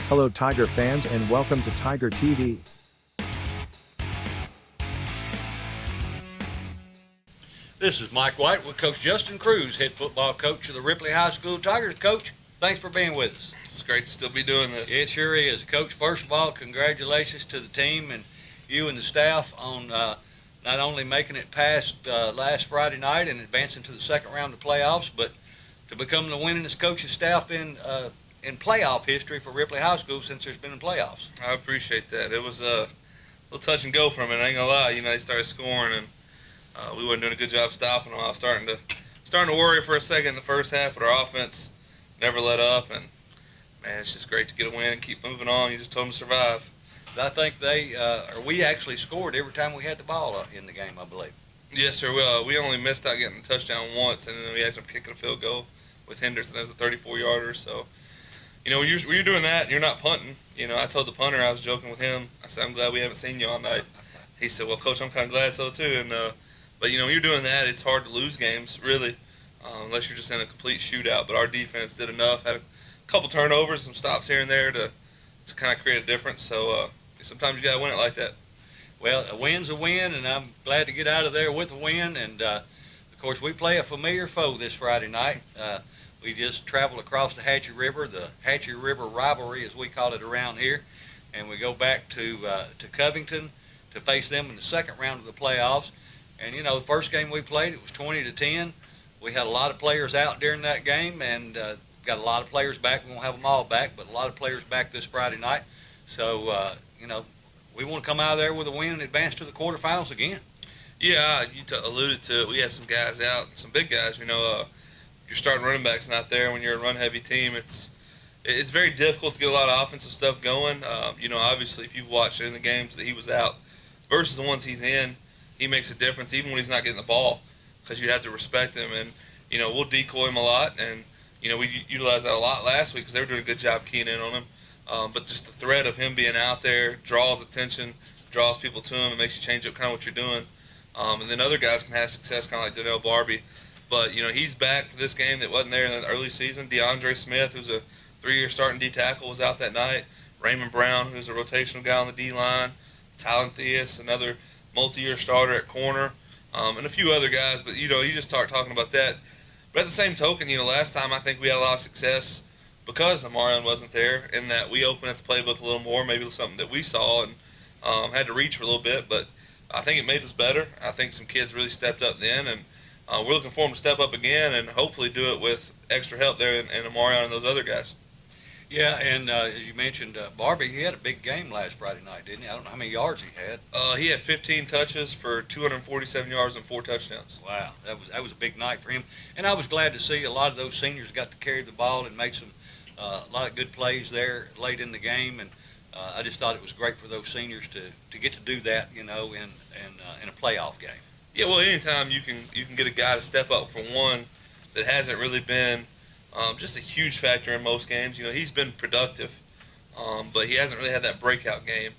Hello Tiger fans and welcome to Tiger TV. This is Mike White with Coach Justin Cruz, head football coach of the Ripley High School Tigers. Coach, thanks for being with us. It's great to still be doing this. It sure is. Coach, first of all, congratulations to the team and you and the staff on not only making it past last Friday night and advancing to the second round of playoffs, but to become the winningest coaching staff in playoff history for Ripley High School since there's been in playoffs. I appreciate that. It was a little touch and go from it. I ain't gonna lie. They started scoring and we wasn't doing a good job stopping them. I was starting to worry for a second in the first half, but our offense never let up. And man, it's just great to get a win and keep moving on. You just told them to survive. I think we actually scored every time we had the ball in the game, I believe. Yes, sir. We only missed out getting a touchdown once, and then we ended up kicking a field goal with Henderson. That was a 34-yarder. So, when you're doing that and you're not punting, I told the punter, I was joking with him. I said, I'm glad we haven't seen you all night. He said, well, Coach, I'm kind of glad so too. And but when you're doing that, it's hard to lose games, really, unless you're just in a complete shootout. But our defense did enough, had a couple turnovers, some stops here and there to kind of create a difference. So sometimes you got to win it like that. Well, a win's a win, and I'm glad to get out of there with a win. And, of course, we play a familiar foe this Friday night. We just traveled across the Hatchie River rivalry, as we call it around here, and we go back to Covington to face them in the second round of the playoffs. And, the first game we played, it was 20-10. We had a lot of players out during that game and got a lot of players back. We won't have them all back, but a lot of players back this Friday night. So, we want to come out of there with a win and advance to the quarterfinals again. Yeah, you alluded to it. We had some guys out, some big guys. Your starting running back's not there when you're a run-heavy team. It's very difficult to get a lot of offensive stuff going. Obviously, if you've watched it in the games that he was out versus the ones he's in, he makes a difference even when he's not getting the ball because you have to respect him. And, we'll decoy him a lot. And, we utilized that a lot last week because they were doing a good job keying in on him. But just the threat of him being out there draws attention, draws people to him, and makes you change up kind of what you're doing. And then other guys can have success, kind of like Donnell Barbie. But, he's back for this game that wasn't there in the early season. DeAndre Smith, who's a 3-year starting D-tackle, was out that night. Raymond Brown, who's a rotational guy on the D-line. Talon Theus, another multi-year starter at corner. And a few other guys. But, you just start talking about that. But at the same token, last time I think we had a lot of success because Amarion wasn't there, in that we opened up the playbook a little more, maybe something that we saw and had to reach for a little bit. But I think it made us better. I think some kids really stepped up then, and we're looking for them to step up again and hopefully do it with extra help there and Amarion and those other guys. Yeah, and as you mentioned, Barbie, he had a big game last Friday night, didn't he? I don't know how many yards he had. He had 15 touches for 247 yards and 4 touchdowns. Wow, that was a big night for him. And I was glad to see a lot of those seniors got to carry the ball and make some a lot of good plays there late in the game. And I just thought it was great for those seniors to get to do that, in a playoff game. Yeah, well, anytime you can get a guy to step up for one that hasn't really been just a huge factor in most games. He's been productive, but he hasn't really had that breakout game.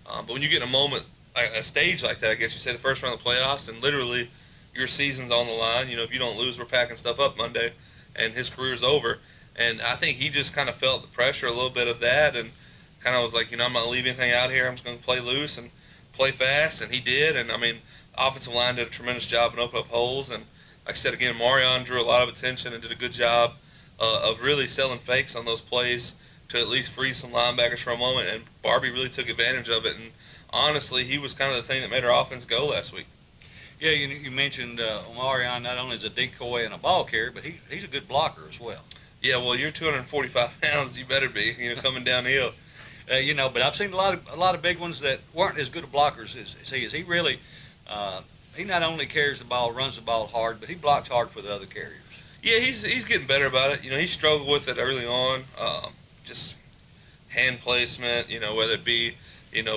But when you get in a moment, a stage like that, I guess you say the first round of the playoffs, and literally your season's on the line. If you don't lose, we're packing stuff up Monday, and his career's over. And I think he just kind of felt the pressure, a little bit of that, and kind of was like, I'm not going to leave anything out here. I'm just going to play loose and play fast, and he did. And, offensive line did a tremendous job and opened up holes. And like I said, again, Marion drew a lot of attention and did a good job of really selling fakes on those plays to at least freeze some linebackers for a moment. And Barbie really took advantage of it. And honestly, he was kind of the thing that made our offense go last week. Yeah, you mentioned Omarion not only as a decoy and a ball carrier, but he's a good blocker as well. Yeah, well, you're 245 pounds. You better be, coming downhill. But I've seen a lot of big ones that weren't as good of blockers as he is. He really, he not only carries the ball, runs the ball hard, but he blocks hard for the other carriers. Yeah, he's getting better about it. He struggled with it early on, just hand placement. Whether it be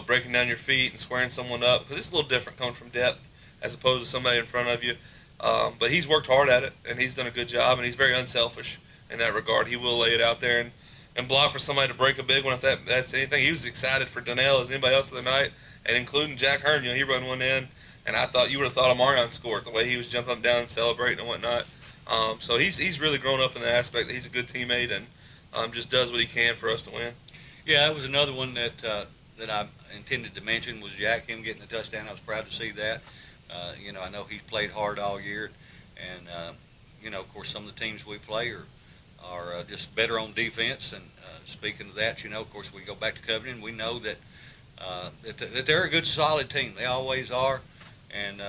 breaking down your feet and squaring someone up, because it's a little different coming from depth as opposed to somebody in front of you. But he's worked hard at it, and he's done a good job, and he's very unselfish in that regard. He will lay it out there and block for somebody to break a big one if that's anything. He was excited for Donnell as anybody else of the night, and including Jack Hearn. He run one in, and I thought you would have thought Amarion scored the way he was jumping up and down and celebrating and whatnot. So he's really grown up in the aspect that he's a good teammate and just does what he can for us to win. Yeah, that was another one that I intended to mention was Jack, him getting the touchdown. I was proud to see that. I know he's played hard all year, and of course, some of the teams we play are just better on defense. And speaking of that, of course, we go back to Covington. We know that that they're a good, solid team. They always are, and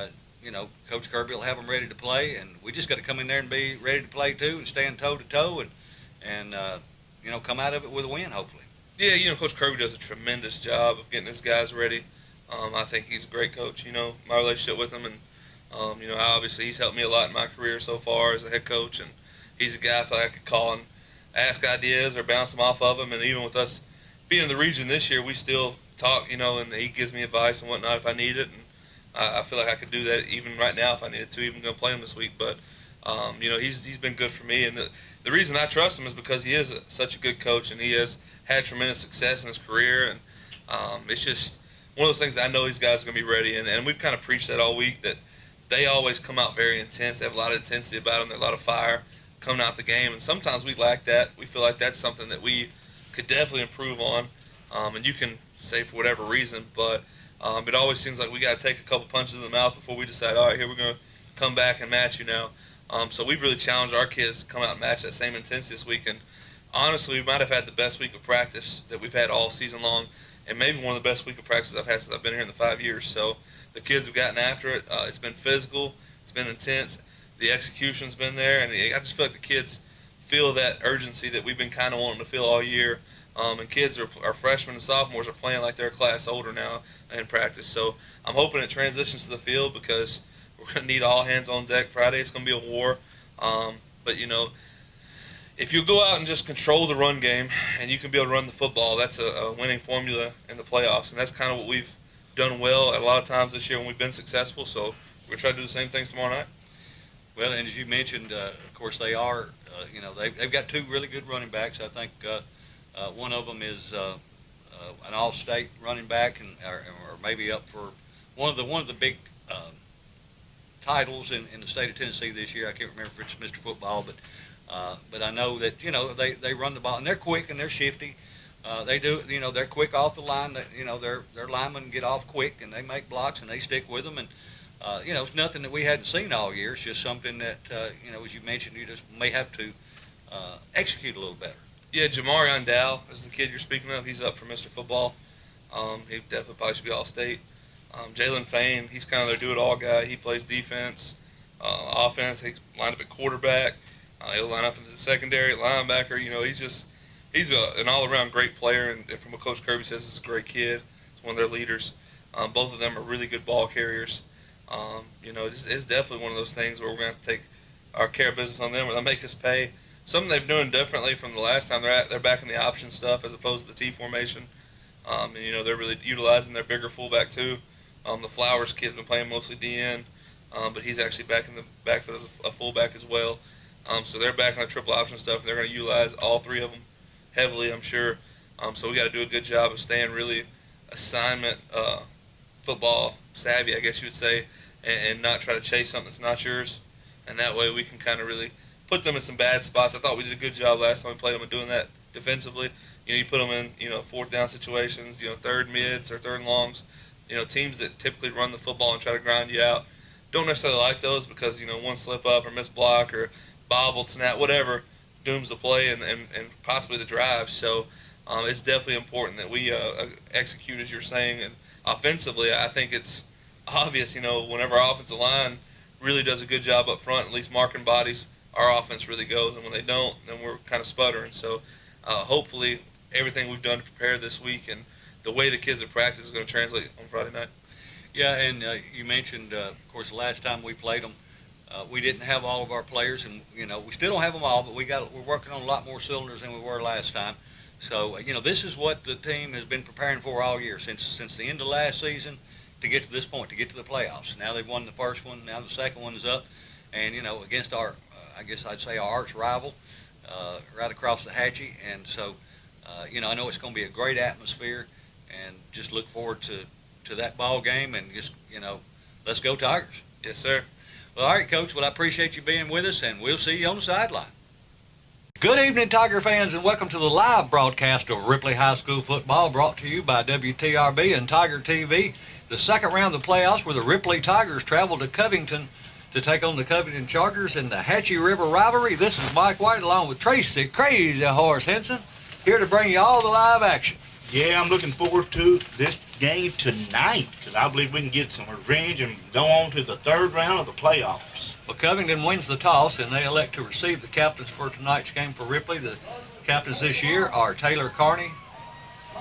Coach Kirby will have them ready to play, and we just got to come in there and be ready to play too, and stand toe to toe, and come out of it with a win, hopefully. Yeah, Coach Kirby does a tremendous job of getting his guys ready. I think he's a great coach. My relationship with him, and obviously he's helped me a lot in my career so far as a head coach, and he's a guy I feel like I could call and ask ideas or bounce them off of him. And even with us being in the region this year, we still talk, and he gives me advice and whatnot if I need it. And I feel like I could do that even right now if I needed to, even going to play him this week. But he's been good for me, and the reason I trust him is because he is such a good coach, and he has had tremendous success in his career. And it's just one of those things that I know these guys are going to be ready. And we've kind of preached that all week, that they always come out very intense. They have a lot of intensity about them. There's a lot of fire coming out the game. And sometimes we lack that. We feel like that's something that we could definitely improve on. And you can say for whatever reason, but it always seems like we got to take a couple punches in the mouth before we decide, all right, here we're going to come back and match you now. So we've really challenged our kids to come out and match that same intensity this week. And honestly, we might have had the best week of practice that we've had all season long, and maybe one of the best week of practices I've had since I've been here in the 5 years. So the kids have gotten after it. It's been physical. It's been intense. The execution's been there, and I just feel like the kids feel that urgency that we've been kind of wanting to feel all year. And kids our freshmen and sophomores are playing like they're a class older now in practice. So I'm hoping it transitions to the field, because we're going to need all hands on deck Friday. It's going to be a war. But, if you go out and just control the run game and you can be able to run the football, that's a winning formula in the playoffs. And that's kind of what we've done well at a lot of times this year when we've been successful. So we're going to try to do the same things tomorrow night. Well, and as you mentioned, of course, they are, they've got two really good running backs. I think one of them is an all-state running back, or maybe up for one of the big titles in the state of Tennessee this year. I can't remember if it's Mr. Football, but I know that they run the ball, and they're quick and they're shifty. They do, they're quick off the line. Their linemen get off quick, and they make blocks and they stick with them. And it's nothing that we hadn't seen all year. It's just something that as you mentioned, you just may have to execute a little better. Yeah, Jamarion Dow is the kid you're speaking of. He's up for Mr. Football. He definitely probably should be All-State. Jalen Fain, he's kind of their do-it-all guy. He plays defense, offense. He's lined up at quarterback. He'll line up in the secondary, linebacker. He's an all-around great player, and from what Coach Kirby says, he's a great kid. He's one of their leaders. Both of them are really good ball carriers. It's definitely one of those things where we're going to have to take our care of business on them, or they'll make us pay. Something they've done differently from the last time they're back in the option stuff as opposed to the T formation. They're really utilizing their bigger fullback too. The Flowers kid's been playing mostly DN, but he's actually back in the backfield as a fullback as well. So they're back on the triple option stuff, and they're going to utilize all three of them heavily, I'm sure. So we got to do a good job of staying really assignment football savvy, I guess you would say, and not try to chase something that's not yours. And that way we can kind of really put them in some bad spots. I thought we did a good job last time we played them of doing that defensively. You put them in, fourth down situations, third mids or third and longs. Teams that typically run the football and try to grind you out don't necessarily like those because, one slip up or missed block or bobbled, snap, whatever, dooms the play and possibly the drive. So it's definitely important that we execute, as you're saying. And offensively, I think it's obvious, whenever our offensive line really does a good job up front, at least marking bodies, our offense really goes. And when they don't, then we're kind of sputtering. So hopefully everything we've done to prepare this week and the way the kids at practice is going to translate on Friday night. Yeah, and you mentioned, of course, the last time we played them, we didn't have all of our players, and we still don't have them all, but we're working on a lot more cylinders than we were last time. So this is what the team has been preparing for all year since the end of last season to get to this point, to get to the playoffs. Now they've won the first one, now the second one is up, and against our, I guess I'd say our arch rival, right across the hatchy, and so I know it's going to be a great atmosphere, and just look forward to that ball game, and just let's go Tigers. Yes, sir. Well, all right, Coach. Well, I appreciate you being with us, and we'll see you on the sideline. Good evening, Tiger fans, and welcome to the live broadcast of Ripley High School football, brought to you by WTRB and Tiger TV. The second round of the playoffs, where the Ripley Tigers travel to Covington to take on the Covington Chargers in the Hatchie River rivalry. This is Mike White along with Tracy Crazy Horse Henson, here to bring you all the live action. Yeah, I'm looking forward to this game tonight because I believe we can get some revenge and go on to the third round of the playoffs. Well, Covington wins the toss, and they elect to receive the captains for tonight's game for Ripley. The captains this year are Taylor Carney,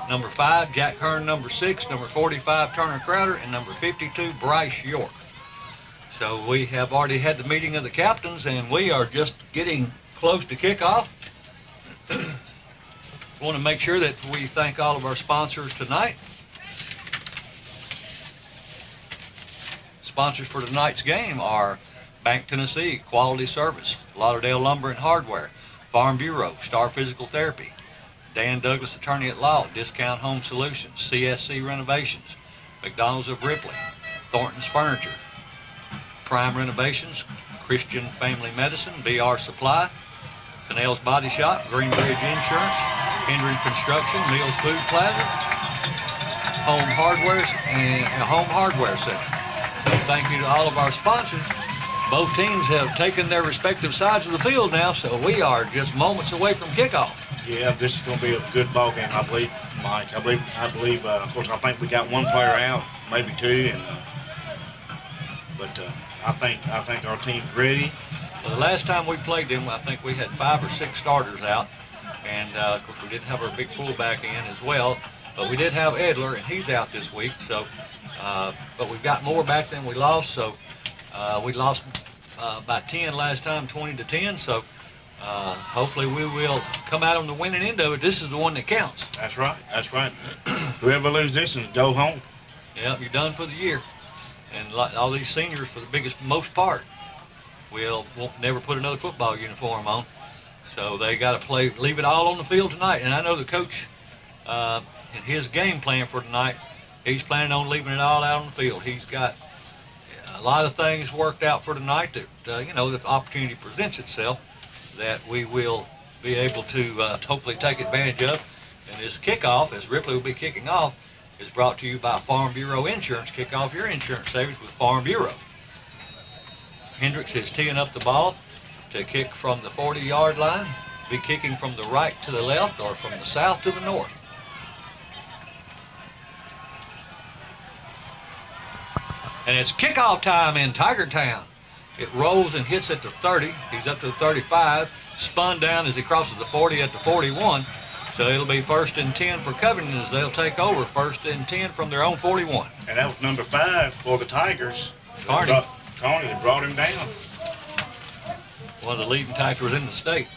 number 5, Jack Hearn, number 6, number 45, Turner Crowder, and number 52, Bryce York. So we have already had the meeting of the captains, and we are just getting close to kickoff. I want to make sure that we thank all of our sponsors tonight. Sponsors for tonight's game are Bank Tennessee, Quality Service, Lauderdale Lumber and Hardware, Farm Bureau, Star Physical Therapy, Dan Douglas, Attorney at Law, Discount Home Solutions, CSC Renovations, McDonald's of Ripley, Thornton's Furniture, Prime Renovations, Christian Family Medicine, BR Supply, Canals Body Shop, Greenbridge Insurance, Hendren Construction, Mills Food Plaza, Home Hardware Center. So thank you to all of our sponsors. Both teams have taken their respective sides of the field now, so we are just moments away from kickoff. Yeah, this is going to be a good ball game, I believe, Mike. I believe. Of course, I think we got one player out, maybe two, but I think our team's ready. Well, the last time we played them, I think we had 5 or 6 starters out, and of course we did have our big fullback in as well. But we did have Edler, and he's out this week. So, but we've got more back than we lost. So we lost by 10 last time, 20-10. So hopefully we will come out on the winning end of it. This is the one that counts. That's right. That's right. Whoever loses this one, go home. Yeah, you're done for the year. And all these seniors, for the most part, won't never put another football uniform on. So they got to leave it all on the field tonight. And I know the coach, in his game plan for tonight, he's planning on leaving it all out on the field. He's got a lot of things worked out for tonight that, the opportunity presents itself that we will be able to hopefully take advantage of. And this kickoff, as Ripley will be kicking off, is brought to you by Farm Bureau Insurance. Kick off your insurance savings with Farm Bureau. Hendricks is teeing up the ball to kick from the 40-yard line. Be kicking from the right to the left or from the south to the north. And it's kickoff time in Tiger Town. It rolls and hits at the 30. He's up to the 35. Spun down as he crosses the 40 at the 41. So it'll be 1st and 10 for Covington as they'll take over 1st and 10 from their own 41. And that was number 5 for the Tigers. Carney Brought him down. One of the leading tacklers in the state.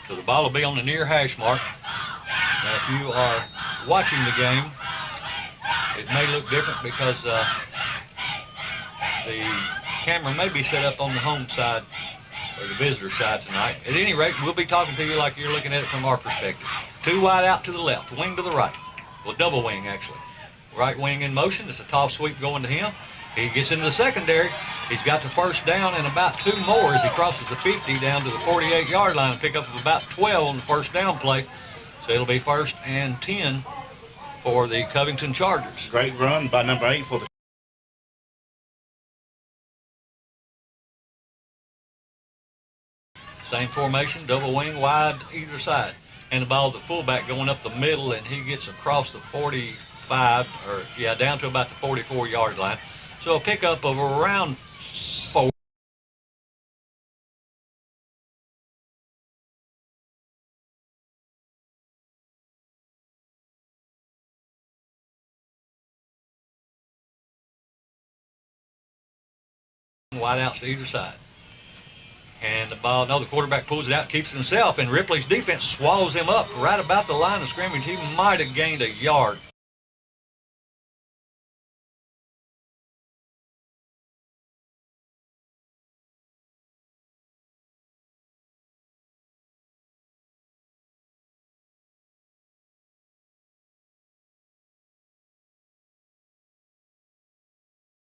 So the ball will be on the near hash mark. Now if you are watching the game, it may look different because the camera may be set up on the home side or the visitor side tonight. At any rate, we'll be talking to you like you're looking at it from our perspective. 2 wide out to the left, wing to the right. Well, double wing actually. Right wing in motion. It's a toss sweep going to him. He gets into the secondary. He's got the 1st down and about 2 more as he crosses the 50 down to the 48-yard line and pick up about 12 on the 1st down play. So it'll be 1st and 10 for the Covington Chargers. Great run by number 8 for the Same formation, double wing, wide either side. And the ball, the fullback going up the middle, and he gets across the 45, down to about the 44-yard line. So a pickup of around 4. Wide outs to either side. And the quarterback pulls it out, keeps it himself, and Ripley's defense swallows him up right about the line of scrimmage. He might have gained a yard.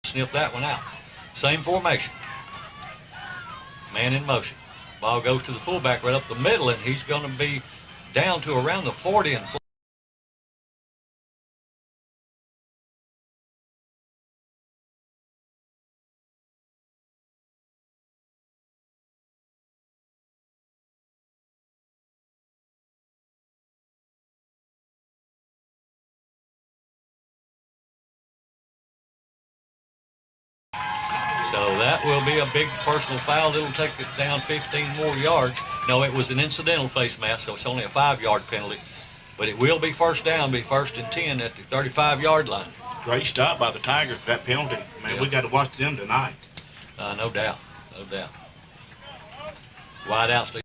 Sniff that one out. Same formation. Man in motion. Ball goes to the fullback right up the middle, and he's going to be down to around the 40 and so that will be a big personal foul. It'll take it down 15 more yards. No, it was an incidental face mask, so it's only a 5-yard penalty. But it will be first down, be 1st and 10 at the 35-yard line. Great stop by the Tigers for that penalty. Man, Yeah. we got to watch them tonight. No doubt, no doubt. Wide out, Steve.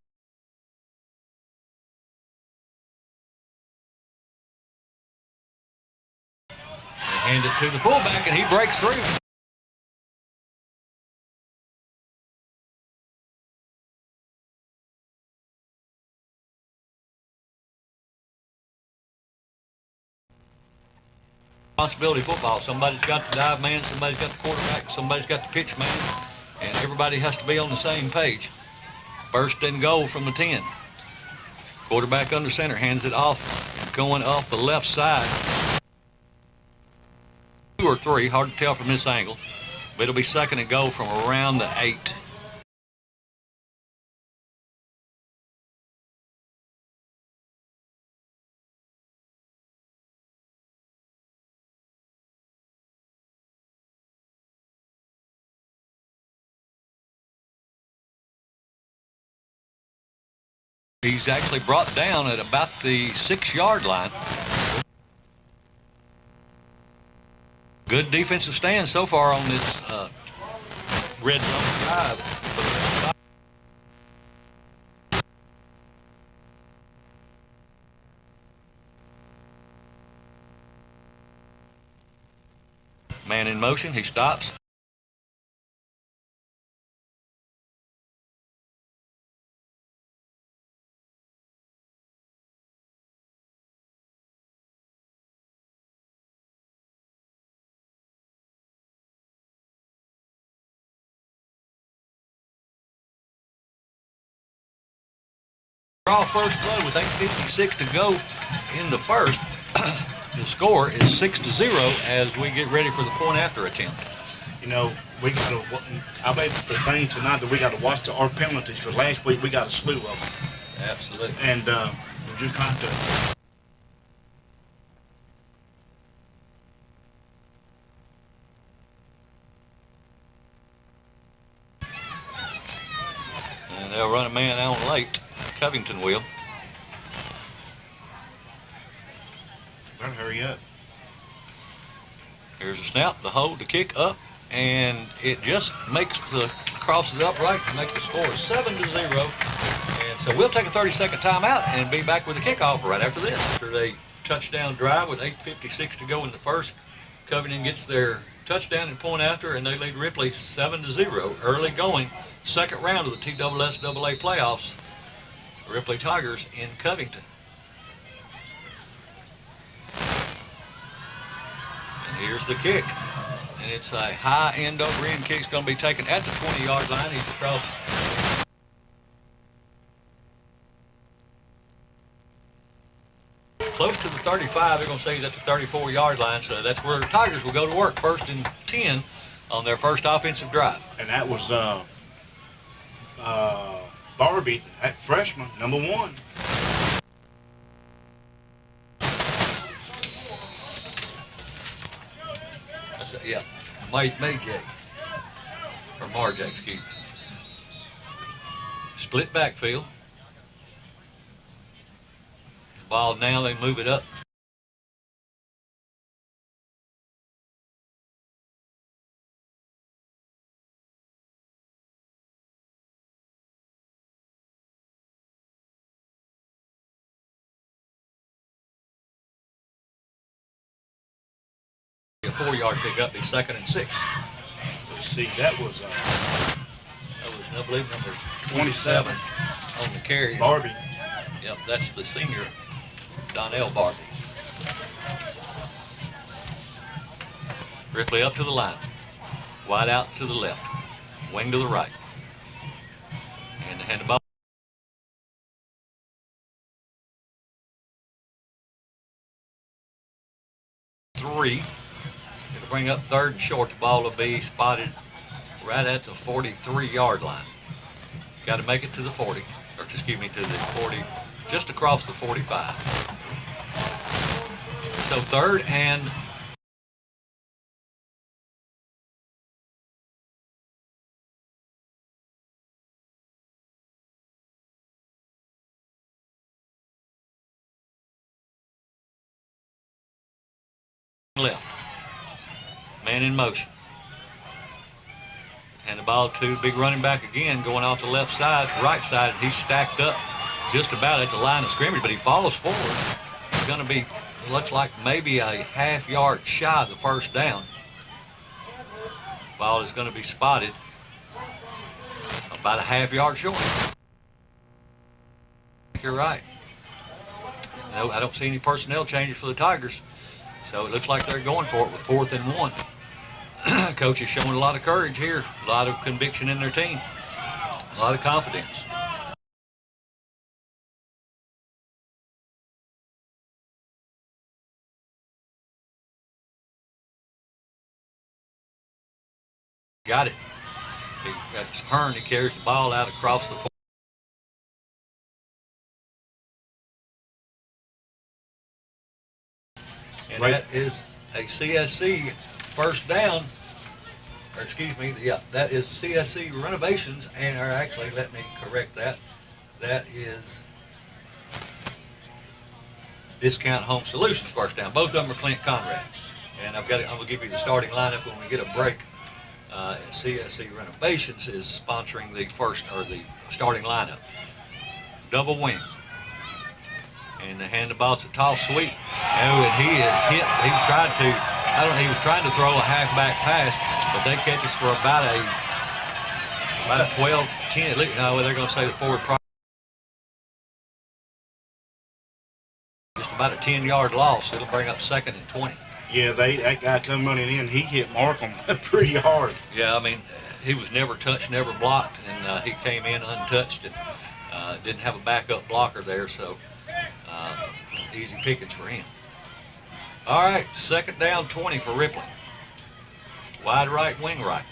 And hand it to the fullback, and he breaks through. Responsibility football. Somebody's got the dive man, somebody's got the quarterback, somebody's got the pitch man, and everybody has to be on the same page. 1st and goal from the 10. Quarterback under center, hands it off, going off the left side. 2 or 3, hard to tell from this angle, but it'll be 2nd and goal from around the 8. He's actually brought down at about the 6-yard line. Good defensive stand so far on this red zone drive. Man in motion, he stops. Draw first play with 8:56 to go in the first. The score is 6-0 as we get ready for the point after attempt. You know, we got to. I bet the thing tonight that we got to watch our penalties. For last week, we got a slew of them, Absolutely. and we're just trying to. And they'll run a man out late. Covington will. Better hurry up. Here's a snap, the hold, the kick up, and it just makes the crosses upright to make the score 7-0. And so we'll take a 30-second timeout and be back with the kickoff right after this. After a touchdown drive with 8:56 to go in the first, Covington gets their touchdown and point after, and they lead Ripley 7-0. Early going, second round of the TSSAA playoffs. Ripley Tigers in Covington. And here's the kick. And it's a high end over end kick. It's going to be taken at the 20-yard line. He's across. Close to the 35. They're going to say he's at the 34-yard line. So that's where the Tigers will go to work. 1st and 10 on their first offensive drive. And that was Barbie, that freshman, number 1. That's it, yeah. May J. Or Marj, excuse me. Split backfield. Ball now, they move it up. A 4-yard pickup, be 2nd and 6. Let's see, that was I believe, number 27. on the carry. Barbie. Yep, that's the senior, Donnell Barbie. Ripley up to the line. Wide out to the left. Wing to the right. And they hand the ball. Three. It'll bring up third and short. The ball will be spotted right at the 43-yard line. Got to make it to the 40, or excuse me, to the 40, just across the 45. So third and left. Man in motion. And the ball to big running back again, going off the left side, right side, and he's stacked up just about at the line of scrimmage, but he falls forward. It's going to be, looks like maybe a half-yard shy of the first down. Ball is going to be spotted about a half-yard short. You're right. No, I don't see any personnel changes for the Tigers, so it looks like they're going for it with 4th and 1. Coach is showing a lot of courage here, a lot of conviction in their team, a lot of confidence. Got it. That's Hearn. He carries the ball out across the. And right. That is a CSC first down. Or excuse me, yeah, that is CSC renovations, and or actually, let me correct that. That is Discount Home Solutions first down. Both of them are Clint Conrad, and I'm gonna give you the starting lineup when we get a break. CSC Renovations is sponsoring the starting lineup. Double wing, and they hand the ball to tall sweep. Oh, and he is hit. He tried to. He was trying to throw a halfback pass, but they catch us for about a 12, 10. No, they're going to say the forward. Just about a 10-yard loss. It'll bring up 2nd and 20. Yeah, that guy come running in, he hit Markham pretty hard. Yeah, I mean, he was never touched, never blocked, and he came in untouched and didn't have a backup blocker there, so easy pickings for him. All right, 2nd down, 20 for Ripley. Wide right, wing right.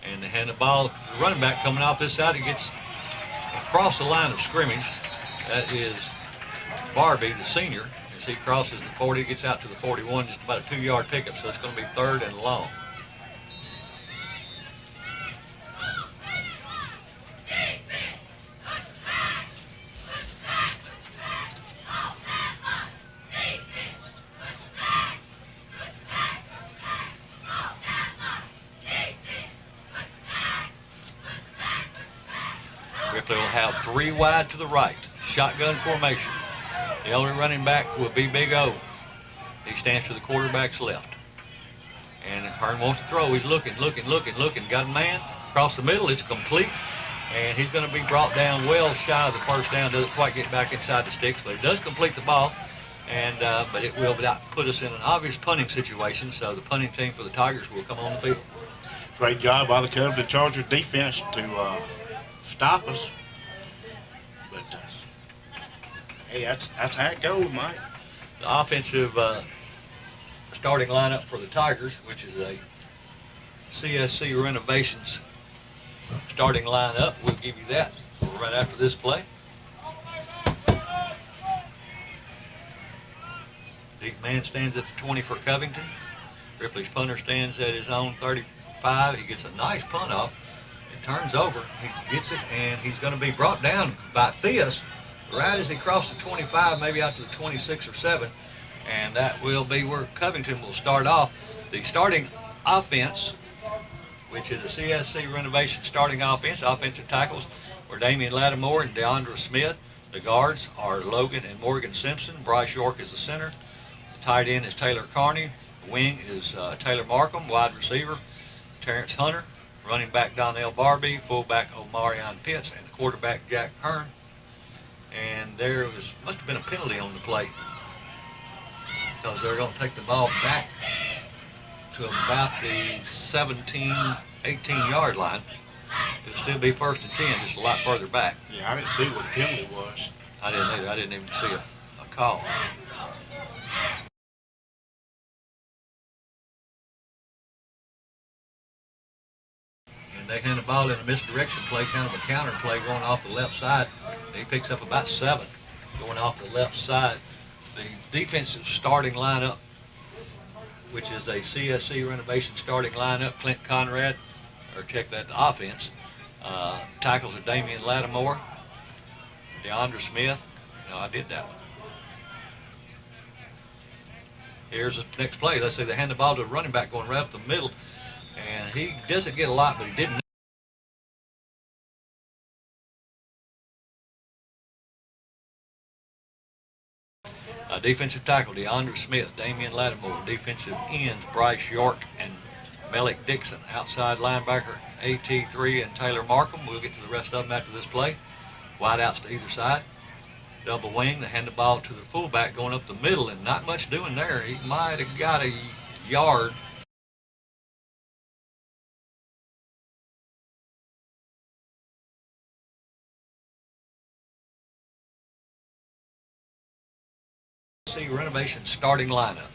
And they hand the ball to the running back coming off this side. He gets across the line of scrimmage. That is Barbie, the senior. As he crosses the 40, gets out to the 41, just about a 2-yard pickup, so it's going to be 3rd and long. Ripley will have 3 wide to the right. Shotgun formation. The only running back will be Big O. He stands to the quarterback's left. And Hearn wants to throw. He's looking. Got a man across the middle. It's complete. And he's going to be brought down well shy of the first down. Doesn't quite get back inside the sticks, but he does complete the ball. And but it will not put us in an obvious punting situation, so the punting team for the Tigers will come on the field. Great job by the Covington Chargers defense to stop us. But hey, that's how it goes, Mike. The offensive starting lineup for the Tigers, which is a CSC Renovations starting lineup. We'll give you that right after this play. Deep man stands at the 20 for Covington. Ripley's punter stands at his own 35. He gets a nice punt off. It turns over. He gets it, and he's going to be brought down by Theus right as he crossed the 25, maybe out to the 26 or 7. And that will be where Covington will start off. The starting offense, which is a CSC Renovation starting offense, offensive tackles were Damian Lattimore and DeAndre Smith. The guards are Logan and Morgan Simpson. Bryce York is the center. The tight end is Taylor Carney. The wing is Taylor Markham. Wide receiver, Terrence Hunter. Running back Donnell Barbie. Fullback Omarion Pitts. And the quarterback Jack Hearn. And there must have been a penalty on the play, because they're going to take the ball back to about the 17, 18-yard line. It'll still be 1st and 10, just a lot further back. Yeah, I didn't see what the penalty was. I didn't either. I didn't even see a call. And they hand the ball in a misdirection play, kind of a counter play going off the left side. He picks up about 7 going off the left side. The defensive starting lineup, which is a CSC renovation starting lineup, Clint Conrad, or check that, the offense. Tackles are Damian Lattimore, DeAndre Smith. No, I did that one. Here's the next play. Let's say they hand the ball to the running back going right up the middle, and he doesn't get a lot, but he didn't. Defensive tackle, DeAndre Smith, Damian Lattimore. Defensive ends, Bryce York and Melick Dixon. Outside linebacker, AT3 and Taylor Markham. We'll get to the rest of them after this play. Wideouts to either side. Double wing, they hand the ball to the fullback going up the middle, and not much doing there. He might have got a yard. See renovation starting lineup.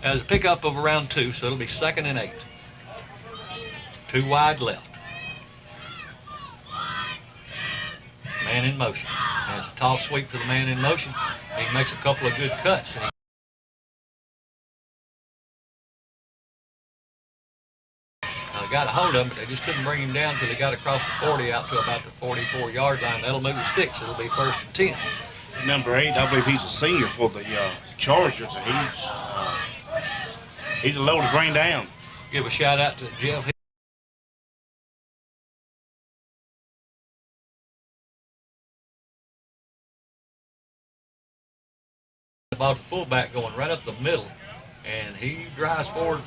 As a pickup of around 2, so it'll be 2nd and 8. 2 wide left. Man in motion. Has a toss sweep to the man in motion. He makes a couple of good cuts. Got a hold of him, but they just couldn't bring him down until he got across the 40 out to about the 44-yard line. That'll move the sticks. It'll be 1st and 10. Number 8, I believe he's a senior for the Chargers. He's a load to bring down. Give a shout out to Jeff. The ball to fullback going right up the middle, and he drives forward.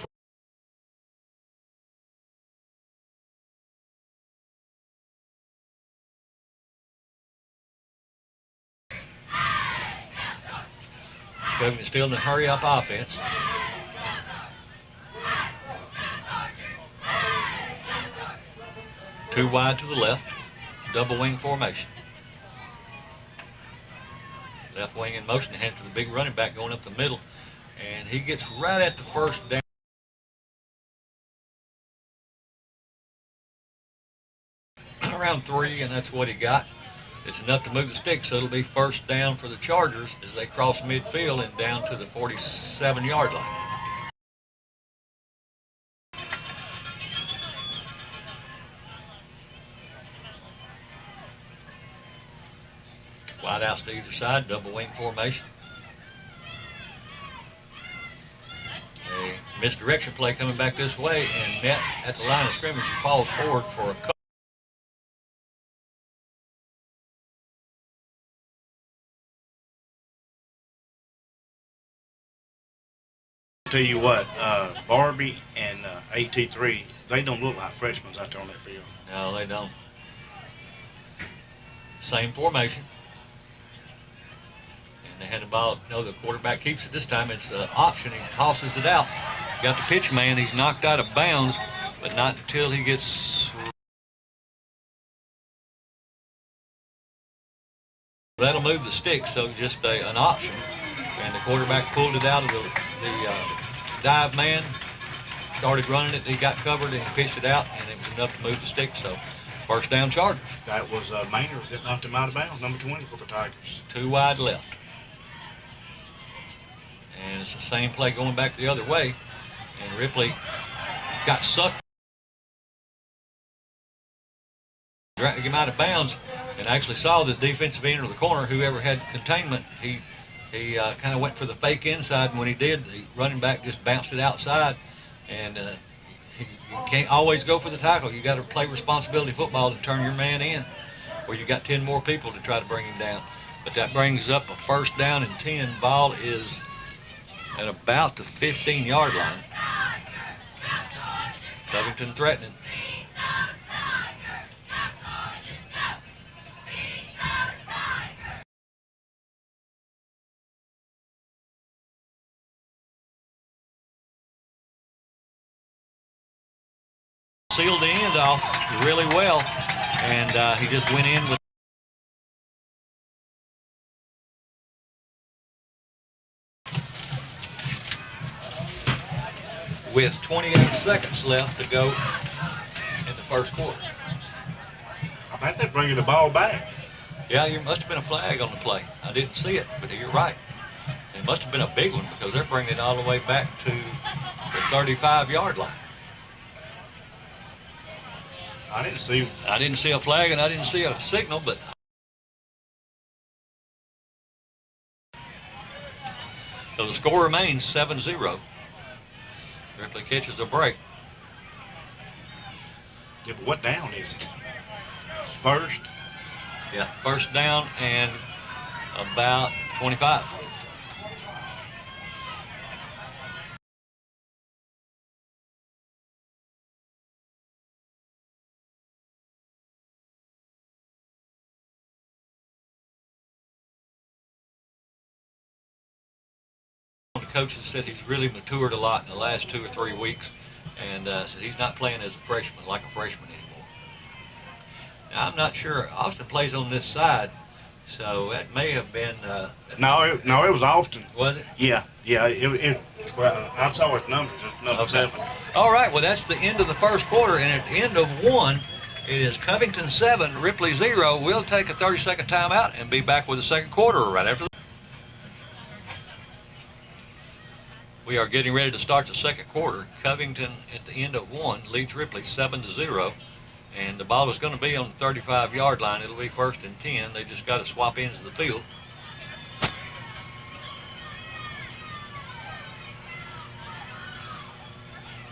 Covington still in a hurry-up offense. Two wide to the left, double wing formation. Left wing in motion, hand to the big running back going up the middle, and he gets right at the 1st down. Around 3, and that's what he got. It's enough to move the sticks, so it'll be 1st down for the Chargers as they cross midfield and down to the 47-yard line. Wide outs to either side, double wing formation. A misdirection play coming back this way, and net at the line of scrimmage and falls forward for a cut. Tell you what, Barbie and AT3, they don't look like freshmen out there on that field. No, they don't. Same formation. And they had the ball. No, the quarterback keeps it this time. It's an option. He tosses it out. Got the pitch man. He's knocked out of bounds, but not until he gets. That'll move the stick, so just an option. And the quarterback pulled it out of the dive man, started running it, he got covered and he pitched it out, and it was enough to move the stick, so 1st down Chargers. That was Maynard that knocked him out of bounds, number 20 for the Tigers. 2 wide left. And it's the same play going back the other way, and Ripley got sucked. Dragged him out of bounds and actually saw the defensive end of the corner, whoever had containment, he kind of went for the fake inside, and when he did, the running back just bounced it outside. And you can't always go for the tackle. You got to play responsibility football to turn your man in, where you got 10 more people to try to bring him down. But that brings up a 1st down and 10. Ball is at about the 15-yard line. Covington threatening. sealed the end off really well, and he just went in with 28 seconds left to go in the first quarter. I think they're bringing the ball back. Yeah, there must have been a flag on the play. I didn't see it, but you're right. It must have been a big one because they're bringing it all the way back to the 35-yard line. I didn't see a flag and I didn't see a signal, but so the score remains 7-0. Ripley catches a break. Yeah, but what down is it? It's first. Yeah, first down and about 25. The coach has said he's really matured a lot in the last 2 or 3 weeks, and said he's not playing as a freshman, like a freshman anymore. Now, I'm not sure. Austin plays on this side, so that may have been. No, it was Austin. Was it? Yeah. Well, I saw his numbers. It's number 7. All right. Well, that's the end of the first quarter, and at the end of one, it is Covington 7, Ripley 0. We'll take a 30-second timeout and be back with the second quarter right after. We are getting ready to start the second quarter. Covington at the end of one leads Ripley 7-0, and the ball is going to be on the 35-yard line. It'll be 1st and 10. They just got to swap ends of the field.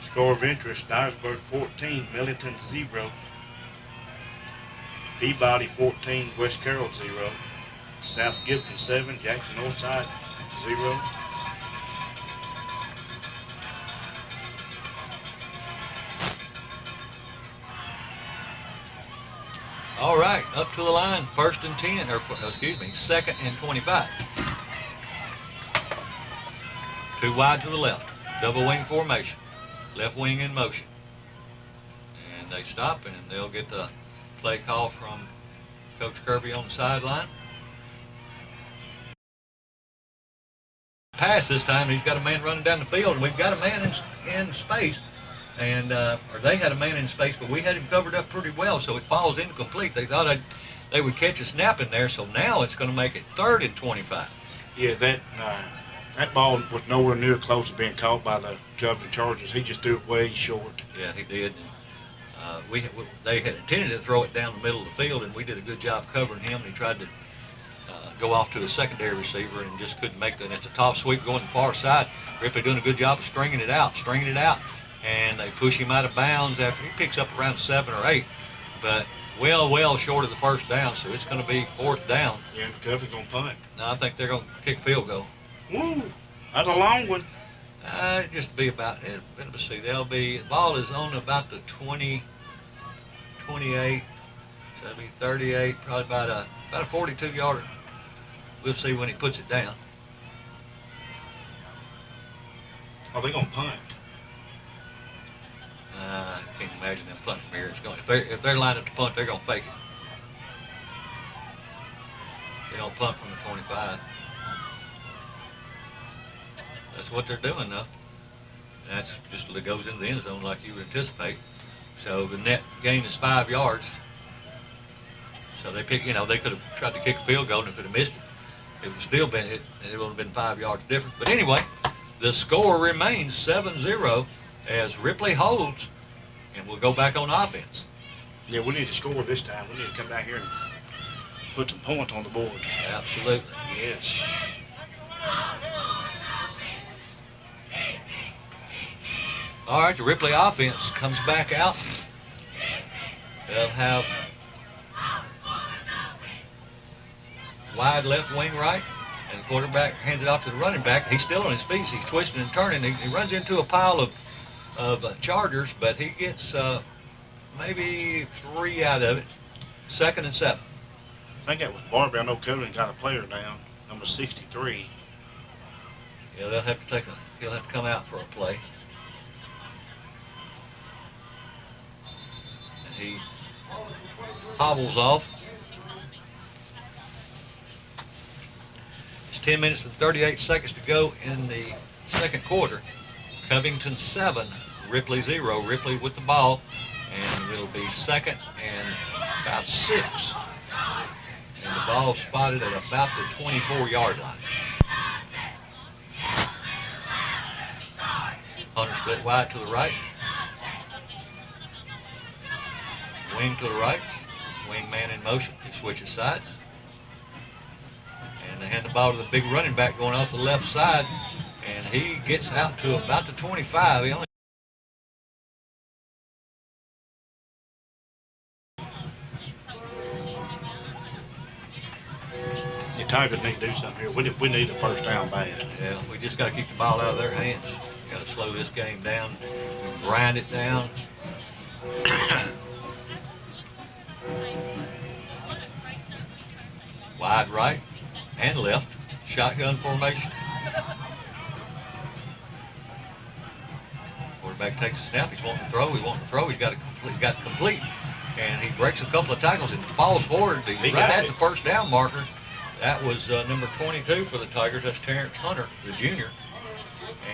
Score of interest: Dyersburg 14, Millington 0. Peabody 14, West Carroll 0. South Gibson 7, Jackson Northside 0. All right, up to the line, 1st and 10, or excuse me, 2nd and 25. 2 wide to the left, double wing formation, left wing in motion. And they stop, and they'll get the play call from Coach Kirby on the sideline. Pass this time, he's got a man running down the field, and we've got a man in space. And or they had a man in space, but we had him covered up pretty well, so it falls incomplete. They thought they would catch a snap in there, so now it's going to make it 3rd and 25. Yeah, that ball was nowhere near close to being caught by the Covington Chargers. He just threw it way short. Yeah, he did. They had intended to throw it down the middle of the field, and we did a good job covering him. And he tried to go off to a secondary receiver and just couldn't make that. And it's a top sweep going to the far side. Ripley doing a good job of stringing it out. And they push him out of bounds after he picks up around 7 or 8, but well short of the first down, so it's going to be 4th down. Yeah, and Covington's going to punt. No, I think they're going to kick field goal. Woo, that's a long one. Just be about, let me see, the ball is on about the 20, 28, so that'll be 38, probably about a 42-yarder. We'll see when he puts it down. Are they going to punt? I can't imagine them punting from here. It's going. If they're lined up to punt, they're going to fake it. They don't punt from the 25. That's what they're doing, though. That's just it goes into the end zone like you would anticipate. So the net gain is 5 yards. So they pick. They could have tried to kick a field goal, and if it had missed it, it would still been it would have been 5 yards difference. But anyway, the score remains 7-0 as Ripley holds. And we'll go back on offense. Yeah, we need to score this time. We need to come down here and put some points on the board. Absolutely. Yes. All right, the Ripley offense comes back out. They'll have wide left, wing right, and the quarterback hands it off to the running back. He's still on his feet. He's twisting and turning. He runs into a pile of Chargers, but he gets maybe 3 out of it. 2nd and 7. I think that was Barbie. I know Covington got a player down, number 63. Yeah, he'll have to come out for a play. He hobbles off. It's 10 minutes and 38 seconds to go in the second quarter. Covington 7, Ripley 0. Ripley with the ball, and it'll be second and about 6. And the ball spotted at about the 24-yard line. Hunter split wide to the right. Wing to the right. Wing man in motion. He switches sides. And they hand the ball to the big running back going off the left side. And he gets out to about the 25. He only The Tigers need to do something here. We need a first down bad. Yeah, we just got to keep the ball out of their hands. Got to slow this game down, grind it down. Wide right and left, shotgun formation. Quarterback takes a snap. He's wanting to throw. He's got to complete, and he breaks a couple of tackles and falls forward. He's right at the first down marker. That was number 22 for the Tigers. That's Terrence Hunter, the junior.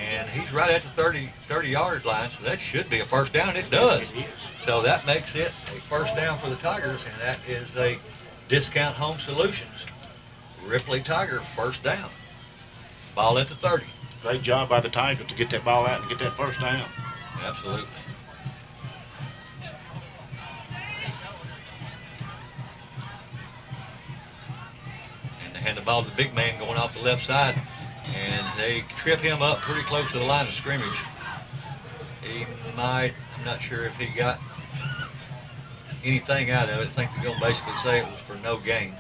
And he's right at the 30-yard line, so that should be a first down. It does. So that makes it a first down for the Tigers, and that is a Discount Home Solutions Ripley Tiger first down. Ball at the 30. Great job by the Tigers to get that ball out and get that first down. Absolutely. And they hand the ball to the big man going off the left side, and they trip him up pretty close to the line of scrimmage. He might, I'm not sure if he got anything out of it. I think they're going to basically say it was for no gain.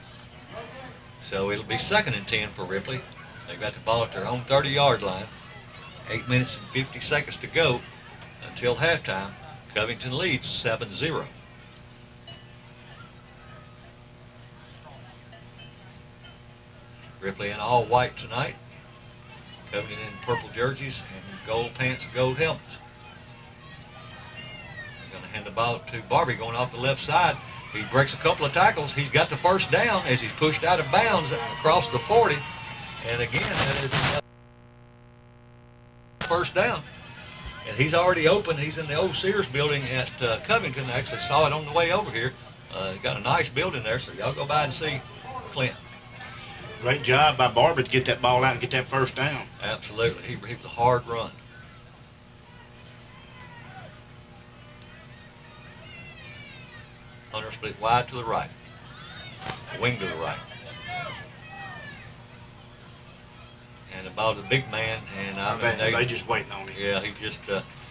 So it'll be 2nd and 10 for Ripley. They've got the ball at their own 30-yard line. 8 minutes and 50 seconds to go until halftime. Covington leads 7-0. Ripley in all white tonight. Covington in purple jerseys and gold pants, gold helmets. They're going to hand the ball to Barbie going off the left side. He breaks a couple of tackles. He's got the first down as he's pushed out of bounds across the 40. And again, that is first down. And he's already open. He's in the old Sears building at Covington. I actually saw it on the way over here. Got a nice building there, so y'all go by and see Clint. Great job by Barber to get that ball out and get that first down. Absolutely. He was a hard run. Hunter split wide to the right. Wing to the right. And the ball to the big man. And I mean, they just waiting on him. Yeah, he just,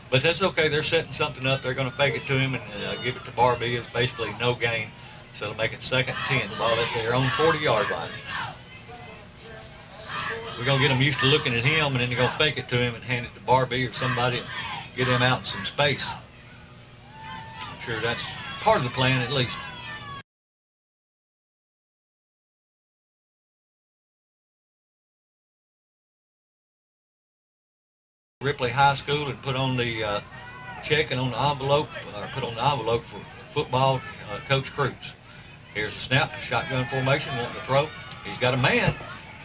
but that's okay. They're setting something up. They're going to fake it to him and give it to Barbie. It's basically no gain. So it'll make it 2nd and 10. The ball at their own 40-yard line. We're going to get them used to looking at him, and then they're going to fake it to him and hand it to Barbie or somebody and get him out in some space. I'm sure that's part of the plan at least. Ripley High School and put on the check and on the envelope, put on the envelope for football, Coach Cruz. Here's a snap, shotgun formation, wanting to throw. He's got a man,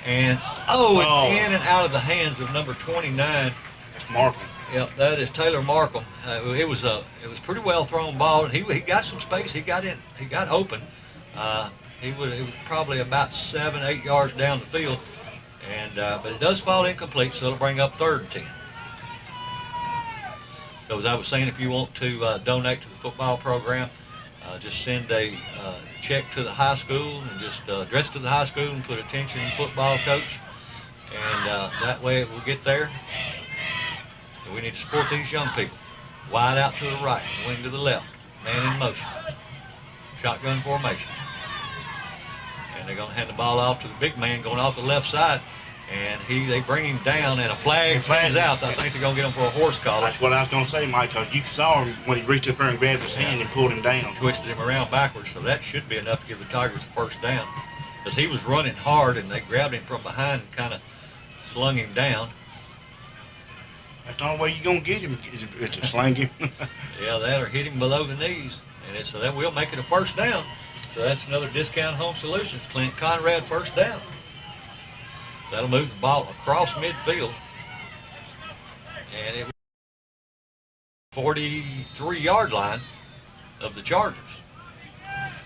and in and out of the hands of number 29. That's Markham. Yep, that is Taylor Markham. It was pretty well thrown ball. He got some space. He got in. He got open. It was probably about 7-8 yards down the field, and but it does fall incomplete, so it'll bring up 3rd and 10. So as I was saying, if you want to donate to the football program, just send a check to the high school and just address to the high school and put attention football coach, and that way it will get there. And we need to support these young people. Wide out to the right, wing to the left, man in motion, shotgun formation. And they're going to hand the ball off to the big man going off the left side. And they bring him down, and a flag is out. I think they're going to get him for a horse collar. That's what I was going to say, Mike, because you saw him when he reached up there and grabbed his hand and pulled him down. Twisted him around backwards, so that should be enough to give the Tigers a first down. Because he was running hard, and they grabbed him from behind and kind of slung him down. That's the only way you're going to get him is to sling him. Yeah, that or hit him below the knees. So that will make it a first down. So that's another Discount Home Solutions. Clint Conrad first down. That'll move the ball across midfield. And it 43-yard line of the Chargers.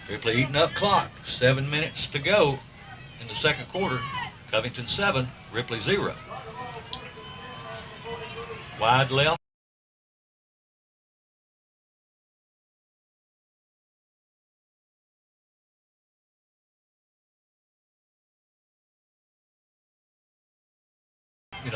Ripley eating up clock. 7 minutes to go in the second quarter. Covington 7, Ripley 0. Wide left.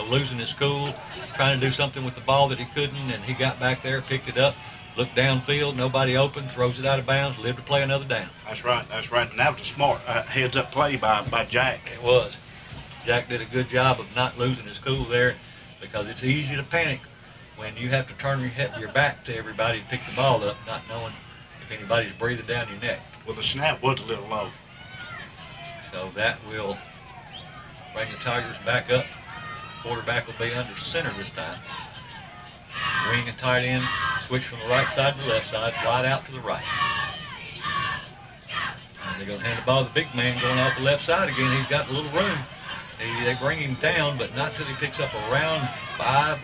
Losing his cool, trying to do something with the ball that he couldn't, and he got back there, picked it up, looked downfield, nobody open, throws it out of bounds, lived to play another down. That's right. And that was a smart heads-up play by Jack. It was. Jack did a good job of not losing his cool there, because it's easy to panic when you have to turn your back to everybody to pick the ball up, not knowing if anybody's breathing down your neck. Well, the snap was a little low. So that will bring the Tigers back up. Quarterback will be under center this time. Wing and tight end switch from the right side to the left side, wide out to the right. And they're going to hand the ball to the big man going off the left side again. He's got a little room. They bring him down, but not till he picks up around 5.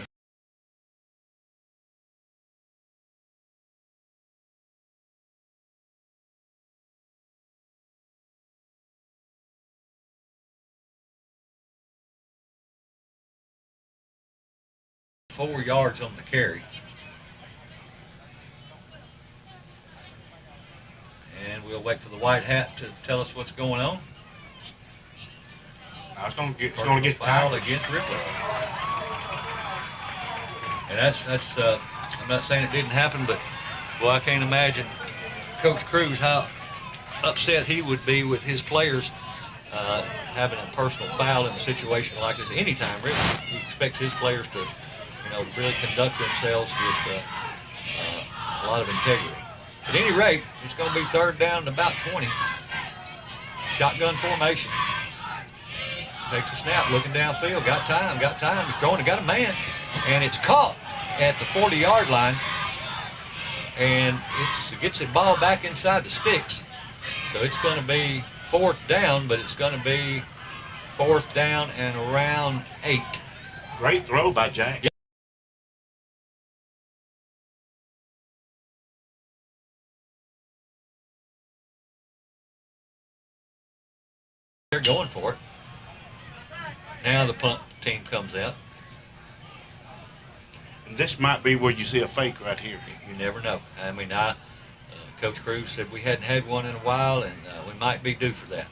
Four yards on the carry. And we'll wait for the white hat to tell us what's going on. It's going to get foul Tigers against Ripley. And that's I'm not saying it didn't happen, but boy, I can't imagine Coach Cruz how upset he would be with his players having a personal foul in a situation like this. Anytime, really, he expects his players to really conduct themselves with a lot of integrity. At any rate, it's going to be third down and about 20. Shotgun formation. Takes a snap, looking downfield. Got time. He's throwing it, got a man. And it's caught at the 40-yard line. And it gets the ball back inside the sticks. So it's going to be fourth down, but it's going to be fourth down and around 8. Great throw by Jack. Yep. They're going for it. Now the punt team comes out. And this might be where you see a fake right here. You never know. I mean, Coach Cruz said we hadn't had one in a while, and we might be due for that.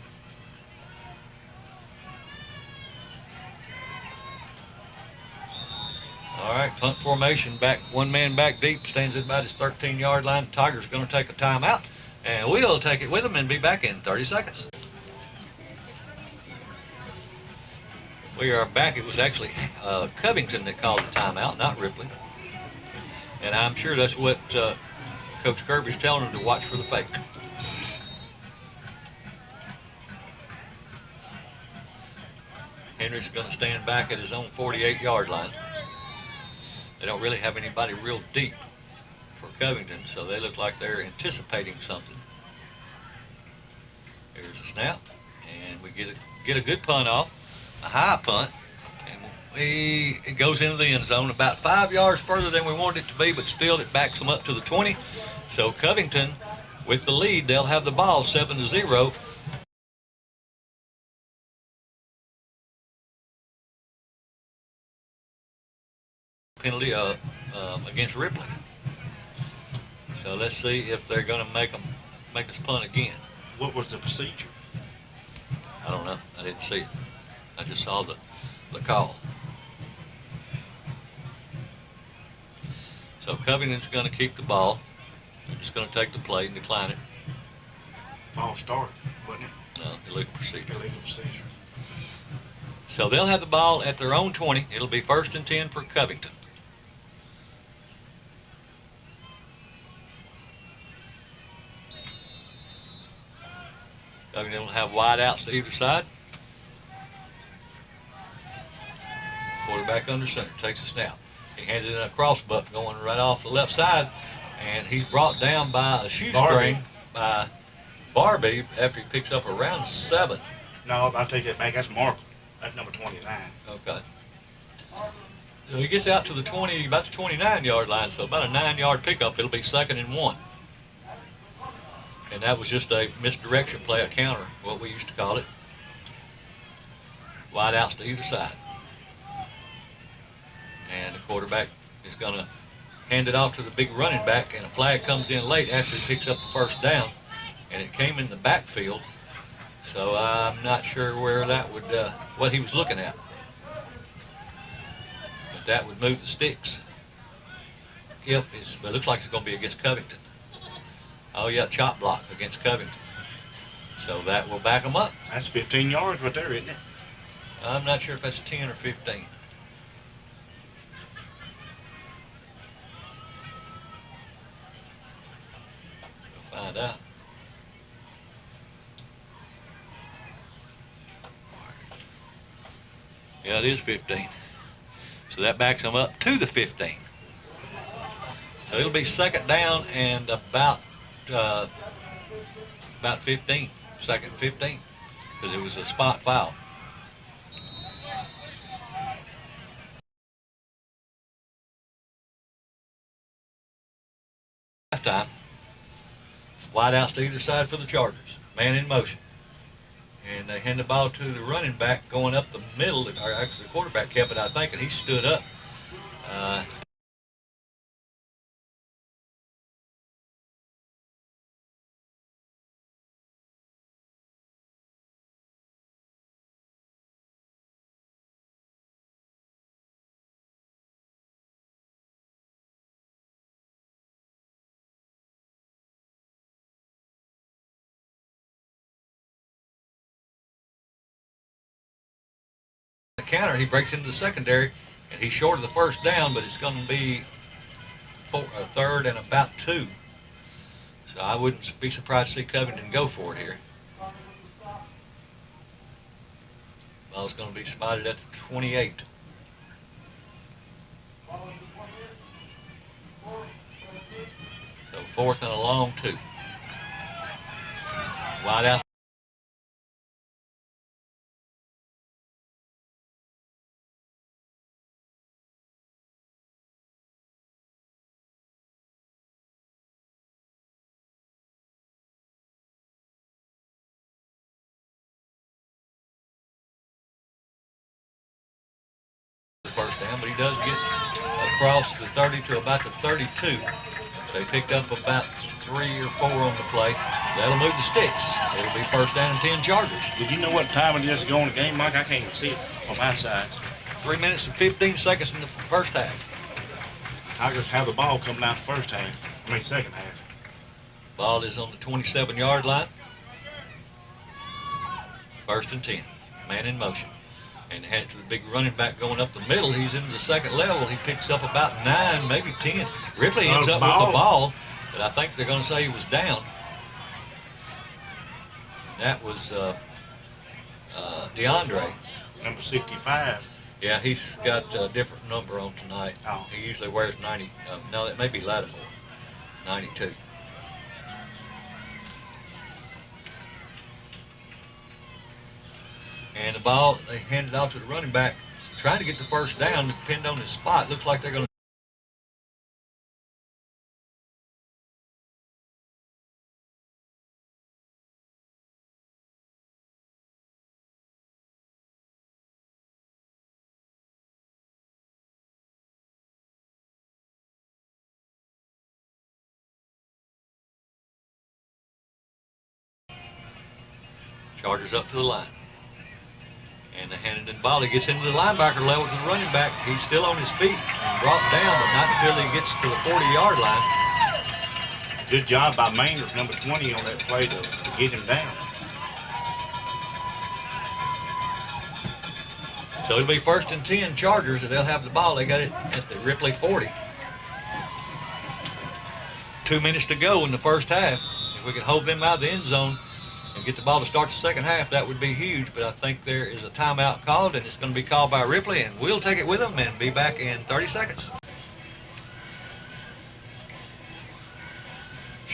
All right, punt formation, back, one man back deep, stands at about his 13-yard line. Tigers going to take a timeout, and we'll take it with them and be back in 30 seconds. We are back. It was actually Covington that called the timeout, not Ripley. And I'm sure that's what Coach Kirby's telling them, to watch for the fake. Henry's going to stand back at his own 48-yard line. They don't really have anybody real deep for Covington, so they look like they're anticipating something. Here's a snap, and we get a good punt off. A high punt, and it goes into the end zone about 5 yards further than we wanted it to be, but still it backs them up to the 20. So Covington with the lead, they'll have the ball 7-0. Penalty against Ripley. So let's see if they're going to make us punt again. What was the procedure? I don't know. I didn't see it. I just saw the call. So Covington's going to keep the ball. They're just going to take the play and decline it. Ball started, wasn't it? No, illegal procedure. Illegal procedure. So they'll have the ball at their own 20. It'll be 1st and 10 for Covington. Covington will have wide outs to either side. Quarterback under center, takes a snap. He hands it in a cross buck going right off the left side, and he's brought down by a shoestring by Barbie after he picks up around 7. No, I'll take that back. That's Markle. That's number 29. Okay. So he gets out to the about the 29-yard line, so about a 9-yard pickup. It'll be 2nd and 1. And that was just a misdirection play, a counter, what we used to call it. Wide outs to either side. And the quarterback is going to hand it off to the big running back, and a flag comes in late after he picks up the first down, and it came in the backfield. So I'm not sure where that would, what he was looking at. But that would move the sticks. But it looks like it's going to be against Covington. Oh yeah, chop block against Covington. So that will back them up. That's 15 yards right there, isn't it? I'm not sure if that's 10 or 15. We'll find out. Yeah, it is 15. So that backs them up to the 15. So it'll be 2nd down and about 15, 2nd and 15, because it was a spot foul. Halftime. Wide outs to either side for the Chargers. Man in motion. And they hand the ball to the running back going up the middle. Or actually, the quarterback kept it, I think, and he stood up. The counter, he breaks into the secondary, and he's short of the first down, but it's going to be 3rd and about 2. So I wouldn't be surprised to see Covington go for it here. Ball's going to be spotted at the 28. So 4th and a long 2. Wide out. First down, but he does get across the 30 to about the 32. They picked up about 3 or 4 on the play. That'll move the sticks. It'll be 1st down and 10 Chargers. Did you know what time it is to go in the game, Mike? I can't even see it from outside. 3 minutes and 15 seconds in the first half. Tigers have the ball coming out the first half. Second half. Ball is on the 27-yard line. 1st and 10. Man in motion. And hand it to the big running back going up the middle. He's into the 2nd level. He picks up about 9, maybe 10. Ripley ends up with the ball, but I think they're going to say he was down. That was DeAndre. Number 65. Yeah, he's got a different number on tonight. Oh. He usually wears 90. No, that may be Lattimore. 92. And the ball, they hand it off to the running back, trying to get the first down, depend on his spot. Looks like they're going to. Chargers up to the line. And the handed ball, he gets into the linebacker level to the running back. He's still on his feet, brought down, but not until he gets to the 40-yard line. Good job by Maynard, number 20, on that play to get him down. So it'll be 1st and 10 Chargers, and they'll have the ball. They got it at the Ripley 40. 2 minutes to go in the first half. If we could hold them out of the end zone and get the ball to start the second half, that would be huge. But I think there is a timeout called, and it's going to be called by Ripley, and we'll take it with them and be back in 30 seconds.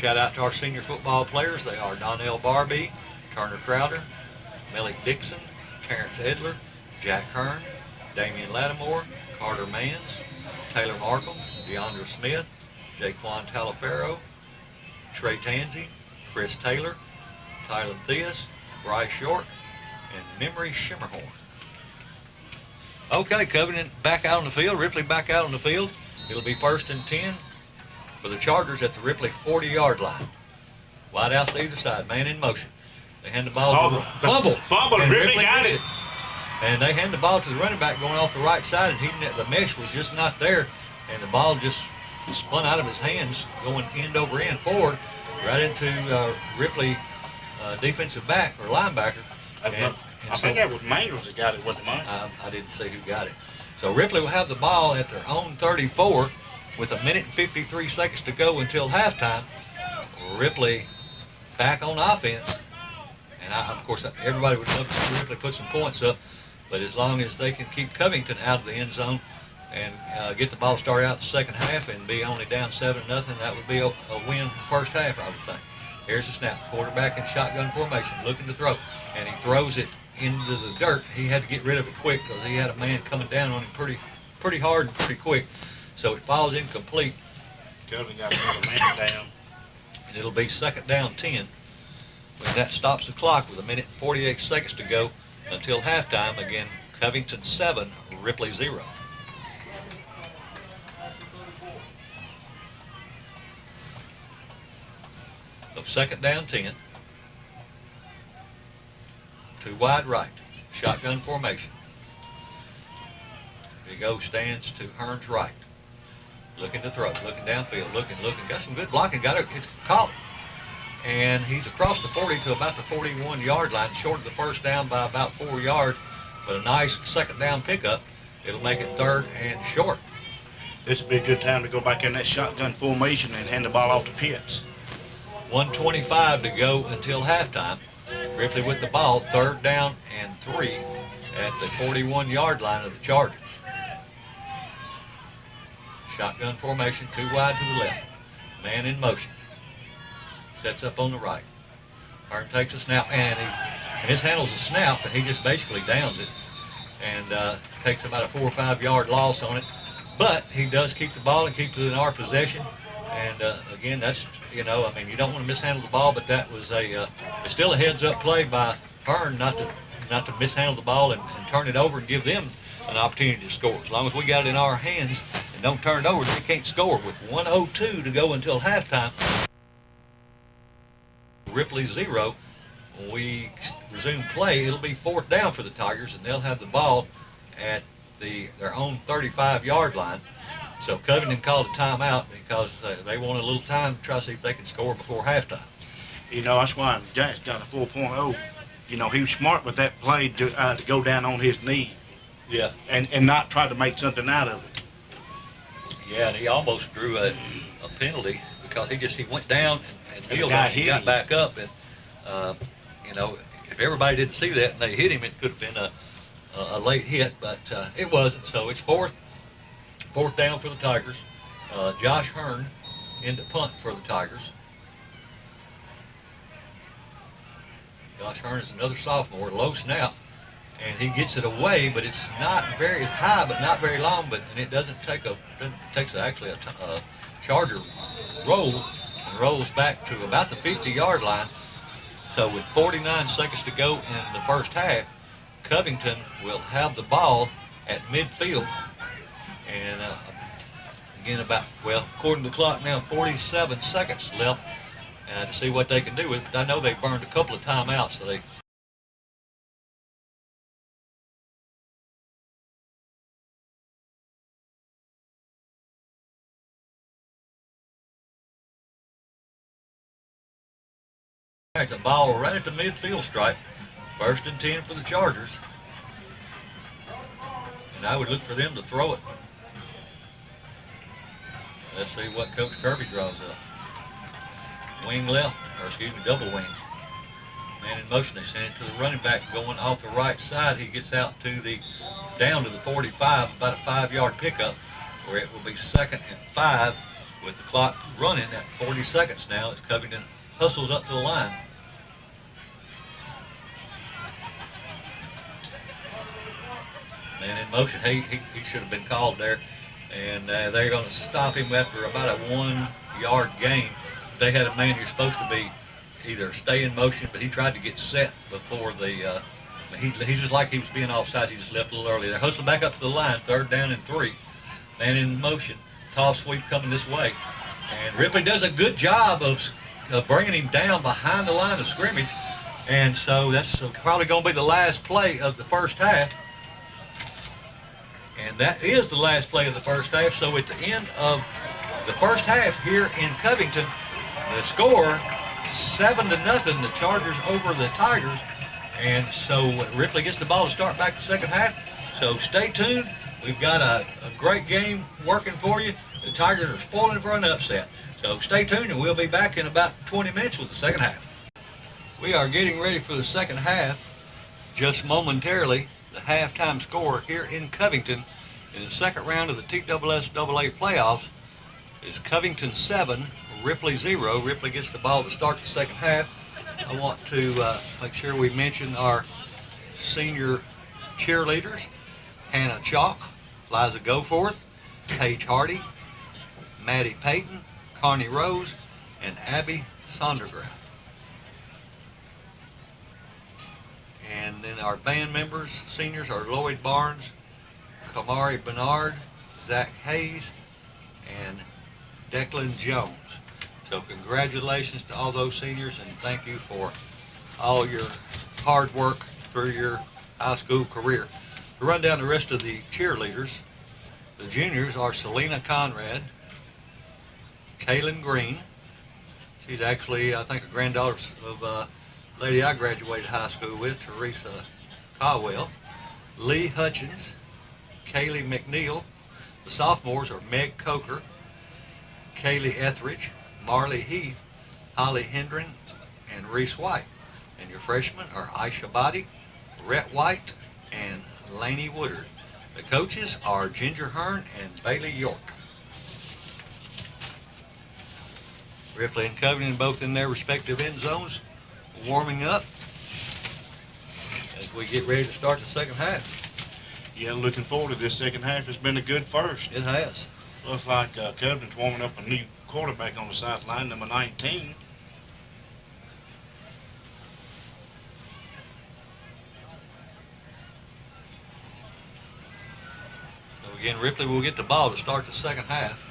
Shout out to our senior football players. They are Donnell Barbie, Turner Crowder, Mellick Dixon, Terrence Edler, Jack Hearn, Damian Lattimore, Carter Mans, Taylor Markham, DeAndre Smith, Jaquan Talaferro, Trey Tansey, Chris Taylor, Tyler Theus, Bryce York, and Memory Shimmerhorn. Okay, Covington back out on the field. Ripley back out on the field. It'll be 1st and 10 for the Chargers at the Ripley 40-yard line. Wide out to either side, man in motion. They hand the ball to the Fumble, and Ripley got gets it. And they hand the ball to the running back going off the right side, and the mesh was just not there, and the ball just spun out of his hands going end over end forward right into Ripley defensive back or linebacker. I think that was Manuels that got it, wasn't it, Mike? I didn't see who got it. So Ripley will have the ball at their own 34 with 1 minute and 53 seconds to go until halftime. Ripley back on offense. And of course, everybody would love to see Ripley put some points up. But as long as they can keep Covington out of the end zone and get the ball started out the second half and be only down 7-0, that would be a win the first half, I would think. Here's the snap. Quarterback in shotgun formation, looking to throw. And he throws it into the dirt. He had to get rid of it quick because he had a man coming down on him pretty hard and pretty quick. So it falls incomplete. Covington got another man down. And it'll be 2nd down 10. But that stops the clock with 1 minute and 48 seconds to go until halftime. Again, Covington 7, Ripley 0. So 2nd down 10. 2 wide right. Shotgun formation. Big O stands to Hearn's right. Looking to throw. Looking downfield. Looking. Got some good blocking. Got it. It's caught. And he's across the 40 to about the 41-yard line. Short of the first down by about 4 yards. But a nice 2nd down pickup. It'll make it 3rd and short. This would be a good time to go back in that shotgun formation and hand the ball off to Pitts. 1:25 to go until halftime. Ripley with the ball, 3rd down and 3 at the 41-yard line of the Chargers. Shotgun formation, 2 wide to the left. Man in motion. Sets up on the right. Hearn takes a snap, and his handles a snap, and he just basically downs it and takes about a 4 or 5 yard loss on it. But he does keep the ball and keeps it in our possession. And again, that's, you don't want to mishandle the ball, but that was it's still a heads-up play by Hearn not to mishandle the ball and turn it over and give them an opportunity to score. As long as we got it in our hands and don't turn it over, they can't score. With 1:02 to go until halftime, Ripley 0. When we resume play, it'll be 4th down for the Tigers, and they'll have the ball at their own 35-yard line. So Covington called a timeout because they wanted a little time to try to see if they could score before halftime. That's why Jack's got a 4.0. He was smart with that play to go down on his knee. Yeah. And not try to make something out of it. Yeah, and he almost drew a penalty because he went down and kneeled and he got back up. And, if everybody didn't see that and they hit him, it could have been a late hit, but it wasn't. So it's 4th down for the Tigers. Josh Hearn in the punt for the Tigers. Josh Hearn is another sophomore, low snap, and he gets it away, but it's not very high, but not very long. And it takes actually a Charger roll and rolls back to about the 50-yard line. So with 49 seconds to go in the first half, Covington will have the ball at midfield. And again, according to the clock now, 47 seconds left to see what they can do with it. But I know they burned a couple of timeouts, so they the ball right at the midfield stripe. 1st and 10 for the Chargers. And I would look for them to throw it. Let's see what Coach Kirby draws up. Wing left, double wing. Man in motion. They send it to the running back going off the right side. He gets out down to the 45, about a 5-yard pickup, where it will be 2nd and 5 With the clock running at 40 seconds now, as Covington hustles up to the line. Man in motion. He should have been called there. And they're going to stop him after about a 1-yard gain. They had a man who's supposed to be either stay in motion, but he tried to get set before the he's just like he was being offside. He just left a little early. They're hustling back up to the line, 3rd down and 3. Man in motion. Toss sweep coming this way. And Ripley does a good job of bringing him down behind the line of scrimmage. And so that's probably going to be the last play of the first half. And that is the last play of the first half. So at the end of the first half here in Covington, the score 7-0, the Chargers over the Tigers. And so Ripley gets the ball to start back the second half. So stay tuned. We've got a great game working for you. The Tigers are spoiling for an upset. So stay tuned, and we'll be back in about 20 minutes with the second half. We are getting ready for the second half. Just momentarily, the halftime score here in Covington in the second round of the TSSAA playoffs is Covington 7, Ripley 0. Ripley gets the ball to start the second half. I want to make sure we mention our senior cheerleaders: Hannah Chalk, Liza Goforth, Paige Hardy, Maddie Payton, Carney Rose, and Abby Sondergraf. And then our band members, seniors, are Lloyd Barnes, Kamari Bernard, Zach Hayes, and Declan Jones. So congratulations to all those seniors, and thank you for all your hard work through your high school career. To run down the rest of the cheerleaders, the juniors are Selena Conrad, Kaylin Green. She's actually, I think, a granddaughter of a lady I graduated high school with, Teresa Caldwell. Lee Hutchins, Kaylee McNeil. The sophomores are Meg Coker, Kaylee Etheridge, Marley Heath, Holly Hendren, and Reese White. And your freshmen are Aisha Body, Rhett White, and Laney Woodard. The coaches are Ginger Hearn and Bailey York. Ripley and Covington both in their respective end zones, warming up as we get ready to start the second half. Yeah, looking forward to this second half. It's been a good first. It has. Looks like Covington's warming up a new quarterback on the sideline, number 19. So again, Ripley will get the ball to start the second half.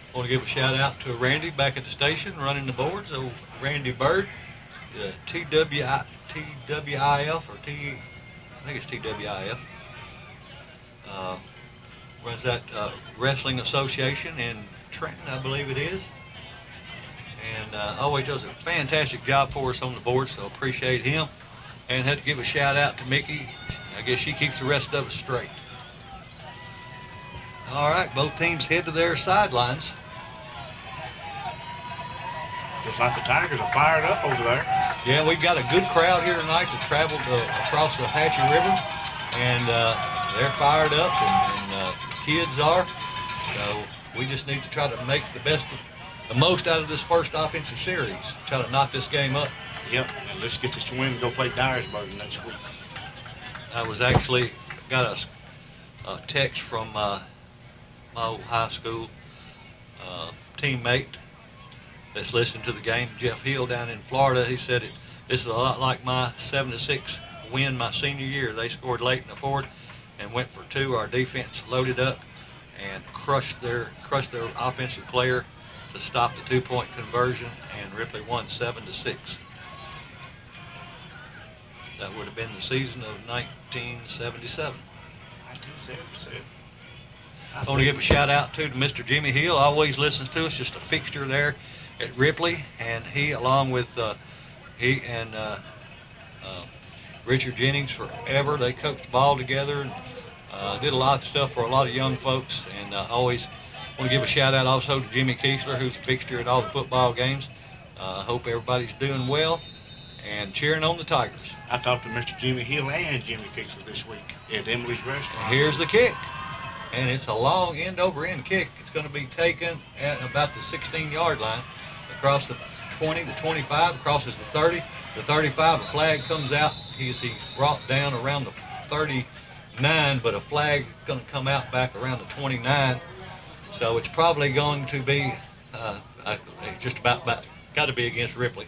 I want to give a shout out to Randy back at the station running the boards. So Randy Bird, the TWIF, or I think it's TWIF, runs that wrestling association in Trenton, I believe it is. And always does a fantastic job for us on the board, so appreciate him. And had to give a shout out to Mickey. I guess she keeps the rest of us straight. All right, both teams head to their sidelines. Looks like the Tigers are fired up over there. Yeah, we've got a good crowd here tonight that traveled across the Hatchie River, and they're fired up, and kids are. So we just need to try to make the most out of this first offensive series. Try to knock this game up. Yep, and let's get this win and go play Dyersburg next week. I was actually got a text from my old high school teammate that's listened to the game, Jeff Hill down in Florida. He said this is a lot like my 7-6 win my senior year. They scored late in the fourth and went for two. Our defense loaded up and crushed their offensive player to stop the 2-point conversion, and Ripley won 7-6. That would have been the season of 1977. 1977. I want to give a shout out to Mr. Jimmy Hill. Always listens to us, just a fixture there at Ripley, and he, along with Richard Jennings, forever. They coached the ball together and did a lot of stuff for a lot of young folks. And always want to give a shout out also to Jimmy Kiesler, who's a fixture at all the football games. I hope everybody's doing well. and cheering on the Tigers. I talked to Mr. Jimmy Hill and Jimmy Keefer this week at Emily's restaurant. Here's the kick, and it's a long end-over-end kick. It's going to be taken at about the 16-yard line, across the 20, the 25, crosses the 30, the 35. A flag comes out. He's brought down around the 39, but a flag is going to come out back around the 29. So it's probably going to be just about got to be against Ripley.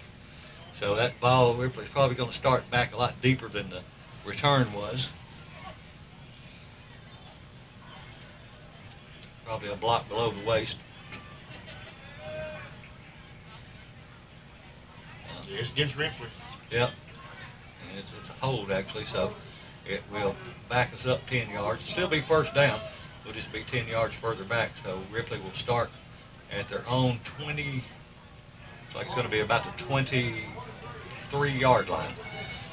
So that ball, Ripley's probably going to start back a lot deeper than the return was. Probably a block below the waist. Yeah, it's against Ripley. Yep. And it's a hold, actually, so it will back us up 10 yards. It'll still be first down. It'll just be 10 yards further back. So Ripley will start at their own 20. Looks like it's going to be about the 23-yard line.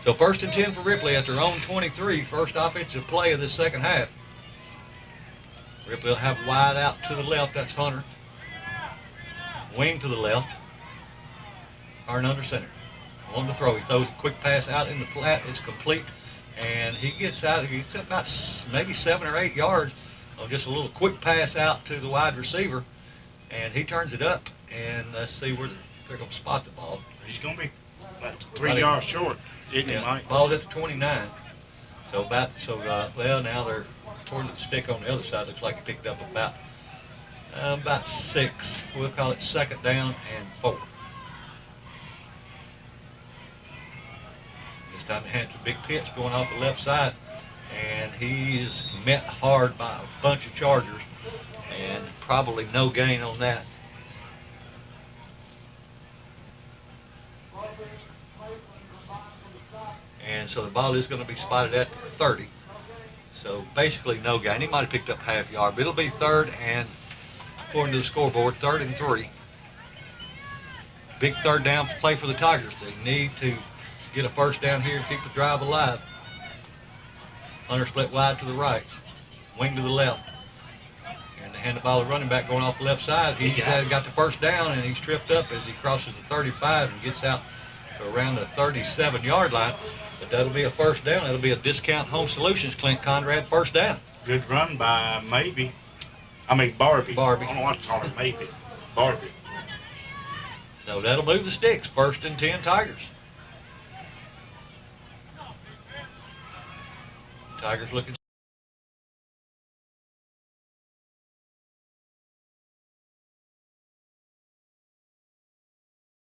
So 1st and 10 for Ripley at their own 23. First offensive play of this second half. Ripley will have wide out to the left. That's Hunter. Wing to the left. Hard under center. On the throw. He throws a quick pass out in the flat. It's complete. And he gets out. He's about maybe 7 or 8 yards on just a little quick pass out to the wide receiver. And he turns it up. And let's see where they're going to spot the ball. He's going to be about 3 yards short, isn't he, Mike? Ball's at the 29. So well, now they're toward the stick on the other side. Looks like he picked up about 6. We'll call it 2nd down and 4. This time to hand to Big Pitts going off the left side, and he's met hard by a bunch of Chargers, and probably no gain on that. And so the ball is going to be spotted at the 30. So basically no gain. He might have picked up half yard, but it'll be 3rd and, according to the scoreboard, 3rd and 3. Big 3rd down play for the Tigers. They need to get a first down here and keep the drive alive. Hunter split wide to the right, wing to the left. And they hand the ball to running back going off the left side. He's got the first down, and he's tripped up as he crosses the 35 and gets out to around the 37-yard line. But that'll be a first down. That'll be a Discount Home Solutions, Clint Conrad, first down. Good run by Barbie. Barbie. I don't know what to call her, maybe. Barbie. So that'll move the sticks. 1st and 10 Tigers. Tigers looking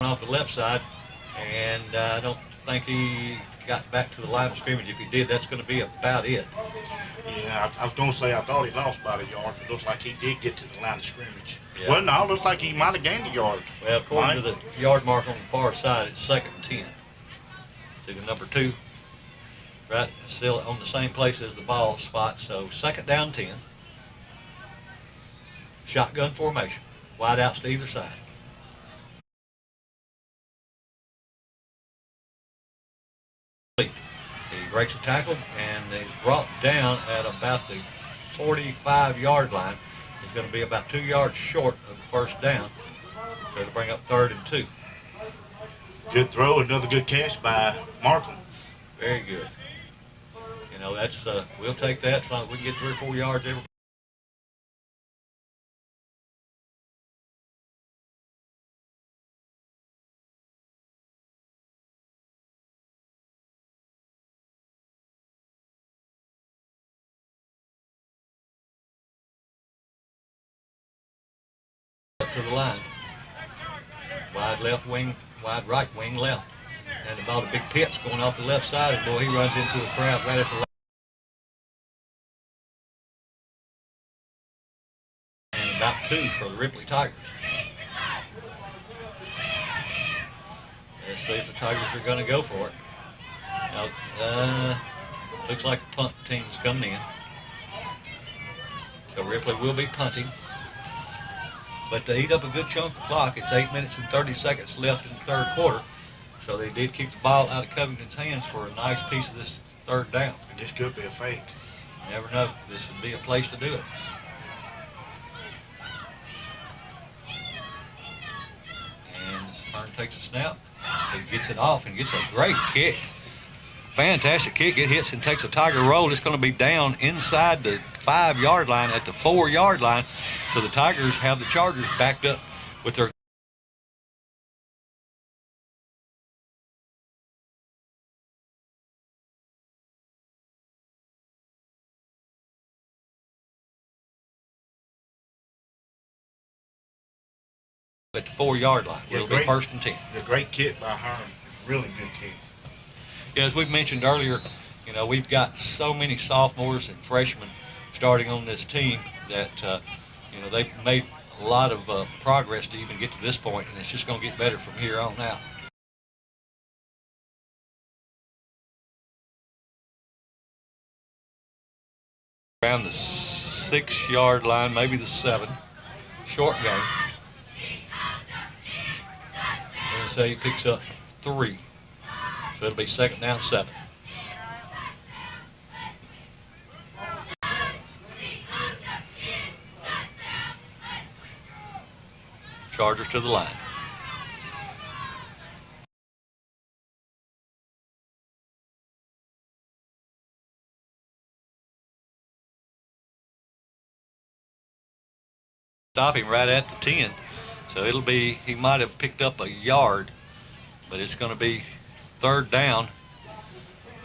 off the left side, and I don't think he got back to the line of scrimmage. If he did, that's going to be about it. Yeah, I was going to say I thought he lost about a yard, but it looks like he did get to the line of scrimmage. Yeah. Well, no, it looks like he might have gained a yard. Well, according to the yard mark on the far side, it's 2nd and 10. To the number 2, right, still on the same place as the ball spot. So 2nd down 10. Shotgun formation. Wide outs to either side. He breaks a tackle and he's brought down at about the 45-yard line. He's going to be about 2 yards short of the first down. So to bring up 3rd and 2. Good throw, another good catch by Markham. Very good. You know, that's we'll take that as long as we can get 3 or 4 yards every. Up to the line. Wide left wing, wide right wing left. And the ball to Big Pitts going off the left side, and boy, he runs into a crowd right at the left. And about 2 for the Ripley Tigers. Let's see if the Tigers are going to go for it. Now, looks like the punt team's coming in. So Ripley will be punting. But they eat up a good chunk of clock. It's 8 minutes and 30 seconds left in the 3rd quarter. So they did keep the ball out of Covington's hands for a nice piece of this 3rd down. And this could be a fake. You never know. This would be a place to do it. And Hearn takes a snap. He gets it off and gets a great kick. Fantastic kick. It hits and takes a Tiger roll. It's going to be down inside the 5-yard line at the 4-yard line. So the Tigers have the Chargers backed up with their at the 4-yard line. Yeah, It'll be 1st and 10. A great kick by Herm. Really good kick. Yeah, as we've mentioned earlier, you know, we've got so many sophomores and freshmen starting on this team that, you know, they've made a lot of progress to even get to this point, and it's just going to get better from here on out. Around the 6-yard line, maybe the 7. Short game. I'm going to say he picks up 3. So it'll be 2nd down 7. Chargers to the line. Stop him right at the 10. So it'll be, he might have picked up a yard, but it's going to be 3rd down.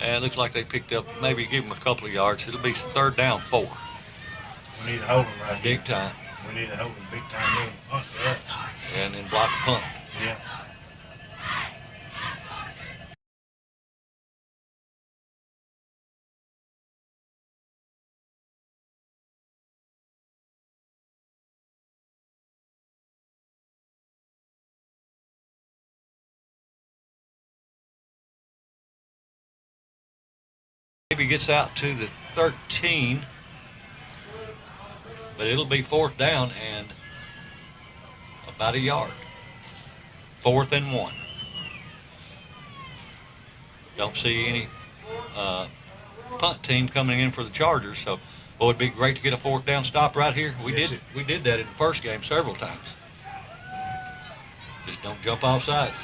And it looks like they picked up, maybe give him a couple of yards. It'll be 3rd down 4. We need to hold him right Big here. time. We need to hold him big time. Let him punt for us. And then block the punt. Yeah. Maybe gets out to the 13, but it'll be 4th down and about a yard. 4th and 1. Don't see any punt team coming in for the Chargers, so boy, it'd be great to get a 4th down stop right here. We did that in the first game several times. Just don't jump off sides.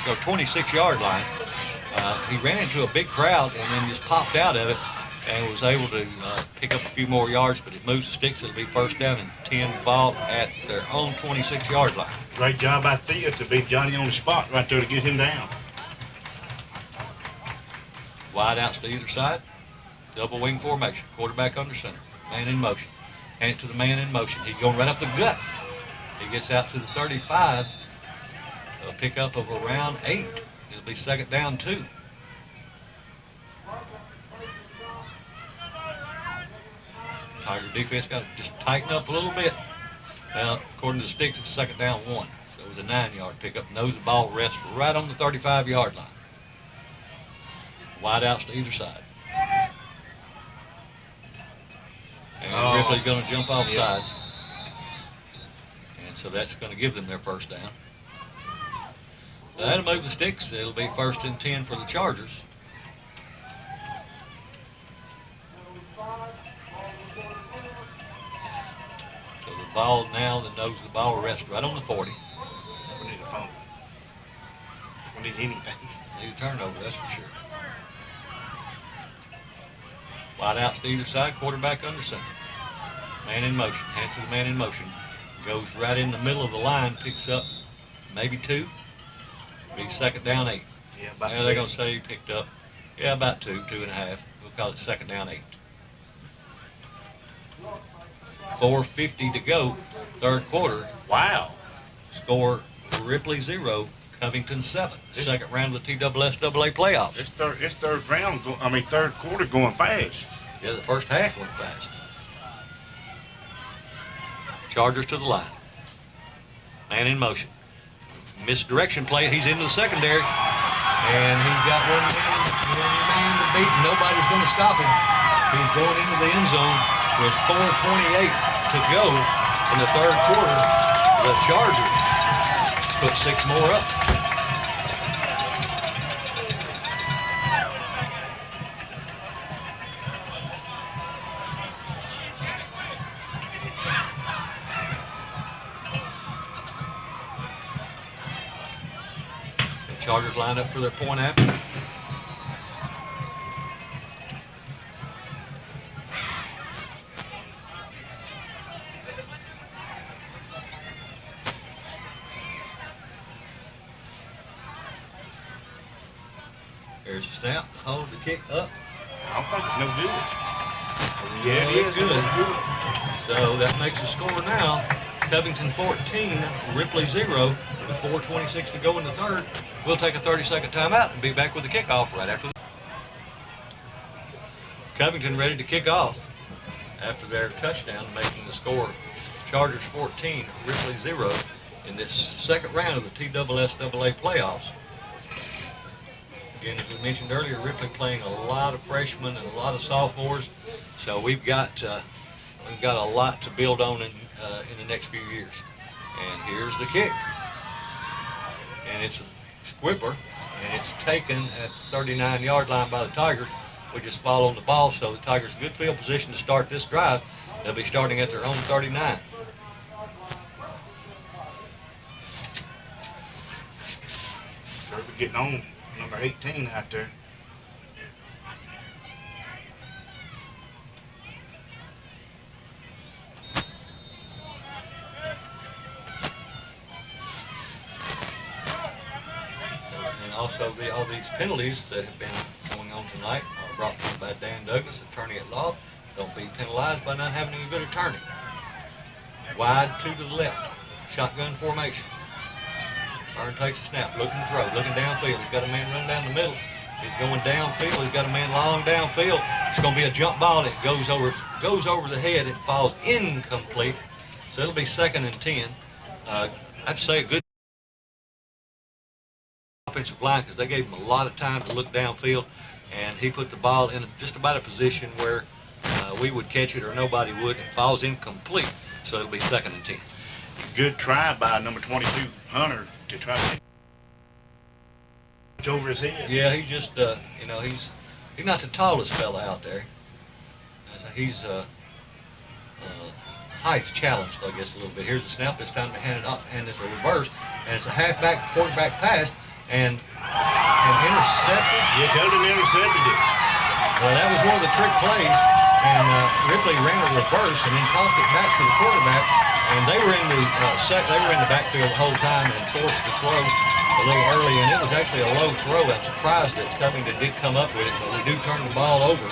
Or 26-yard line. He ran into a big crowd and then just popped out of it and was able to pick up a few more yards, but it moves the sticks. It'll be 1st down and 10, ball at their own 26-yard line. Great job by Thea to beat Johnny on the spot right there to get him down. Wide outs to either side. Double wing formation. Quarterback under center. Man in motion. Hand it to the man in motion. He's going right up the gut. He gets out to the 35. A pickup of around 8. It'll be 2nd down 2. Tiger defense got to just tighten up a little bit. Now, according to the sticks, it's 2nd down 1. So it was a 9-yard pickup. Knows the ball rests right on the 35-yard line. Wide outs to either side. And Ripley's going to jump off sides. And so that's going to give them their 1st down. That'll move the sticks. It'll be 1st and 10 for the Chargers. So the ball now, the nose of the ball rests right on the 40. We need a phone. We need anything. Need a turnover, that's for sure. Wide outs to either side, quarterback under center. Man in motion, hand to the man in motion. Goes right in the middle of the line, picks up maybe 2. Be 2nd down 8. Yeah, Now they're going to say he picked up, about 2.5. We'll call it 2nd down 8. 4:50 to go, 3rd quarter. Wow. Score Ripley 0, Covington 7. 2nd round of the TSSAA playoffs. It's third round. Third quarter going fast. Yeah, the first half went fast. Chargers to the line. Man in motion. Misdirection play. He's into the secondary. And he's got one man to beat. Nobody's going to stop him. He's going into the end zone with 4:28 to go in the 3rd quarter. The Chargers put 6 more up. Chargers line up for their point after. There's a snap. Hold the kick up. I don't think it's no good. Yeah, it it's is. good. It's good. So that makes the score now. Covington 14, Ripley 0, with 4:26 to go in the third. We'll take a 30-second timeout and be back with the kickoff right after. Covington ready to kick off after their touchdown, making the score Chargers 14, Ripley 0 in this second round of the TSSAA playoffs. Again, as we mentioned earlier, Ripley playing a lot of freshmen and a lot of sophomores, so we've got a lot to build on in the next few years. And here's the kick, and it's a squibber, and it's taken at the 39-yard line by the Tigers. We just followed the ball, so the Tigers good field position to start this drive. They'll be starting at their own 39. So we're getting on number 18 out there. And also all these penalties that have been going on tonight are brought to you by Dan Douglas, attorney at law. Don't be penalized by not having a good attorney. Wide two to the left, shotgun formation. Byrne takes a snap, looking to throw, looking downfield. He's got a man running down the middle. He's going downfield. He's got a man long downfield. It's going to be a jump ball. It goes over the head. It falls incomplete. So it'll be 2nd and 10. I'd say a good offensive line because they gave him a lot of time to look downfield, and he put the ball in just about a position where we would catch it or nobody would. It falls incomplete, so it'll be 2nd and 10. Good try by number 22, Hunter, to try to get over his head. Yeah, he's just, he's not the tallest fella out there. He's height challenged, I guess, a little bit. Here's the snap. It's time to hand it off, and it's a reverse, and it's a halfback quarterback pass, and intercepted. Yeah, Covington intercepted it. Well, that was one of the trick plays, and Ripley ran a reverse and then tossed it back to the quarterback, and they were in the backfield the whole time and forced the throw a little early, and it was actually a low throw. I'm surprised that Covington did come up with it, but we do turn the ball over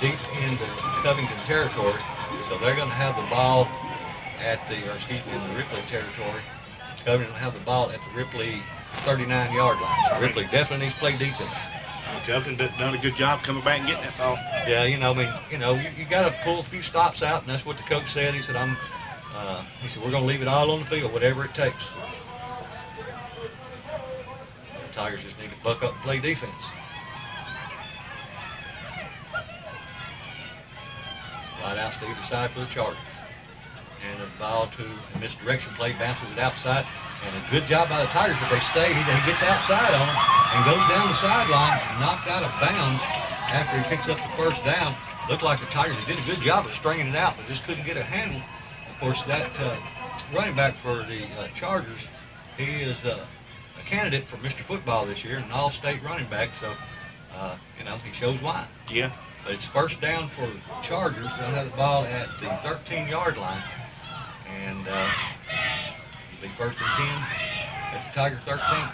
deep into Covington territory, so they're going to have the ball in the Ripley territory. Covington will have the ball at the Ripley 39-yard line. So Ripley definitely needs to play defense. Covington done a good job coming back and getting that ball. Yeah, you got to pull a few stops out, and that's what the coach said. He said, we're going to leave it all on the field, whatever it takes. The Tigers just need to buck up and play defense. Right out to either side for the Chargers. And the ball to a misdirection play, bounces it outside. And a good job by the Tigers, but they stay. He gets outside on him and goes down the sideline, knocked out of bounds after he picks up the first down. Looked like the Tigers did a good job of stringing it out, but just couldn't get a handle. Of course, that running back for the Chargers, he is a candidate for Mr. Football this year, an all-state running back, so, he shows why. Yeah. But it's first down for the Chargers. They'll have the ball at the 13-yard line. And it'll be 1st and 10 at the Tiger 13.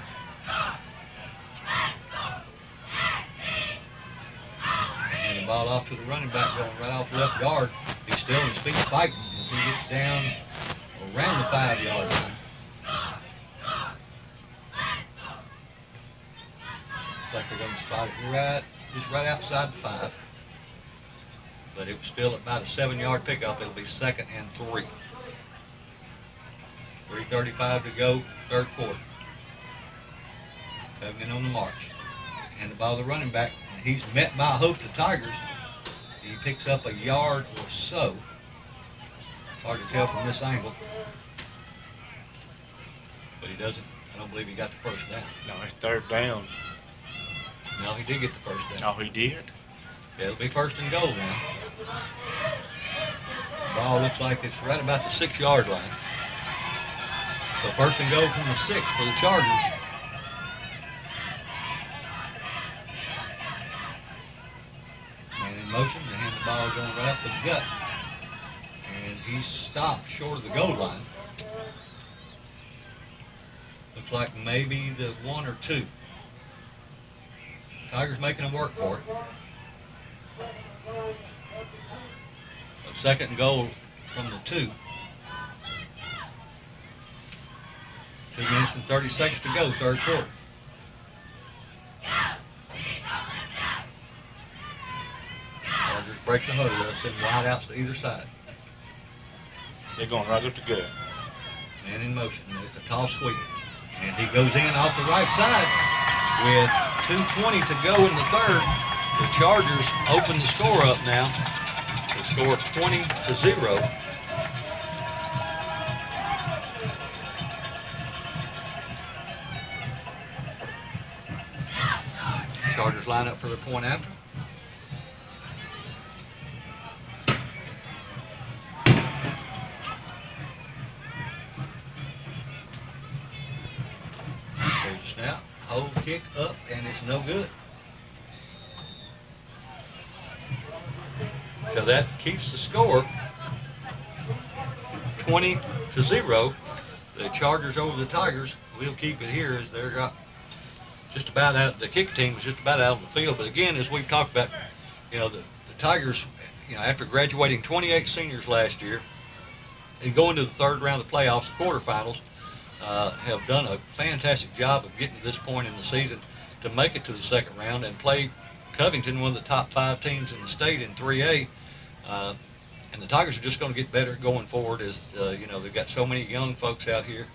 And the ball off to the running back going right off left guard. He's still on his feet fighting as he gets down around the 5-yard line. Looks like they're going to spot it right outside the 5. But it was still about a 7-yard pickup. It'll be 2nd and 3. 3:35 to go, third quarter. Covington on the march. And the ball to the running back. And he's met by a host of Tigers. He picks up a yard or so. Hard to tell from this angle. But he doesn't. I don't believe he got the first down. No, it's 3rd down. No, he did get the first down. Oh, he did? Yeah, it'll be 1st and goal now. The ball looks like it's right about the 6-yard line. So 1st and goal from the 6 for the Chargers. motion to hand the ball going right up the gut. And he stopped short of the goal line. Looks like maybe the 1 or 2. Tigers making them work for it. So 2nd and goal from the 2. 2 minutes and 30 seconds to go, 3rd quarter. Chargers break the huddle. They'll send wide outs to either side. They're going right up the gut. Man in motion. It's a tall sweep. And he goes in off the right side with 2:20 to go in the 3rd. The Chargers open the score up now. The score 20-0. Chargers line up for the point after. Snap, hold, kick up, and it's no good. So that keeps the score 20-0. The Chargers over the Tigers. We'll keep it here as they're got just about out. The kick team was just about out on the field. But again, as we've talked about, the Tigers, after graduating 28 seniors last year and going to the 3rd round of the playoffs, the quarterfinals, have done a fantastic job of getting to this point in the season to make it to the 2nd round and play Covington, one of the top 5 teams in the state in 3A. And the Tigers are just going to get better going forward as, they've got so many young folks out here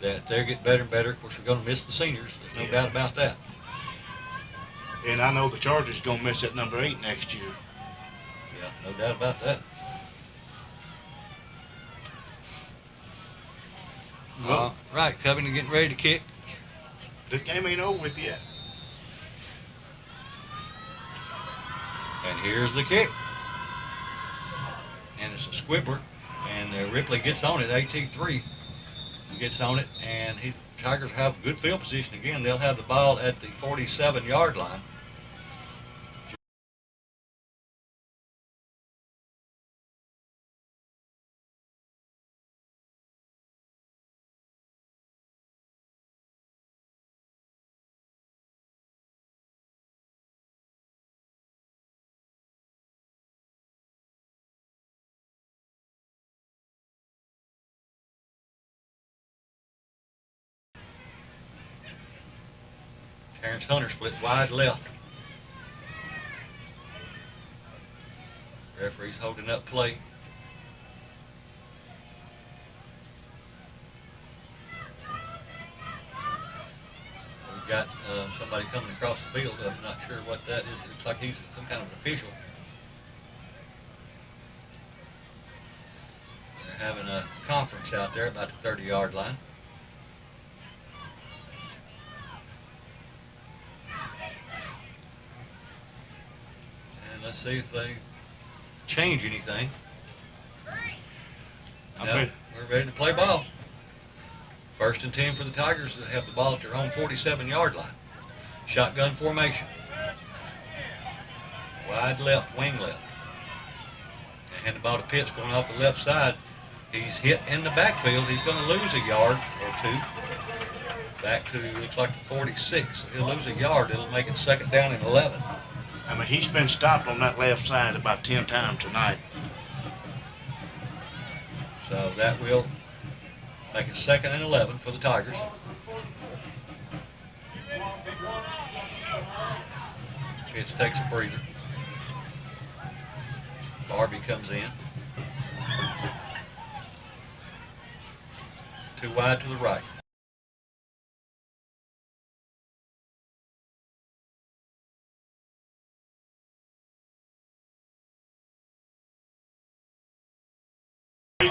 that they're getting better and better. Of course, we're going to miss the seniors. There's no doubt about that. And I know the Chargers are going to miss that number 8 next year. Yeah, no doubt about that. Well, Right, Covington getting ready to kick. this game ain't over with yet. And here's the kick. And it's a squibber. And Ripley gets on it, AT3. He gets on it, and Tigers have good field position again. They'll have the ball at the 47-yard line. Terrence Hunter split wide left. Referee's holding up play. We've got somebody coming across the field. I'm not sure what that is. It looks like he's some kind of an official. They're having a conference out there about the 30-yard line. Let's see if they change anything. No, we're ready to play ball. 1st and 10 for the Tigers that have the ball at their own 47-yard line. Shotgun formation. Wide left, wing left. They hand the ball to Pitts going off the left side. He's hit in the backfield. He's going to lose a yard or 2. Back to, looks like the 46. So he'll lose a yard. It'll make it 2nd down and 11. I mean, he's been stopped on that left side about 10 times tonight. So that will make it 2nd and 11 for the Tigers. Pitts takes a breather. Barbie comes in. 2 wide to the right.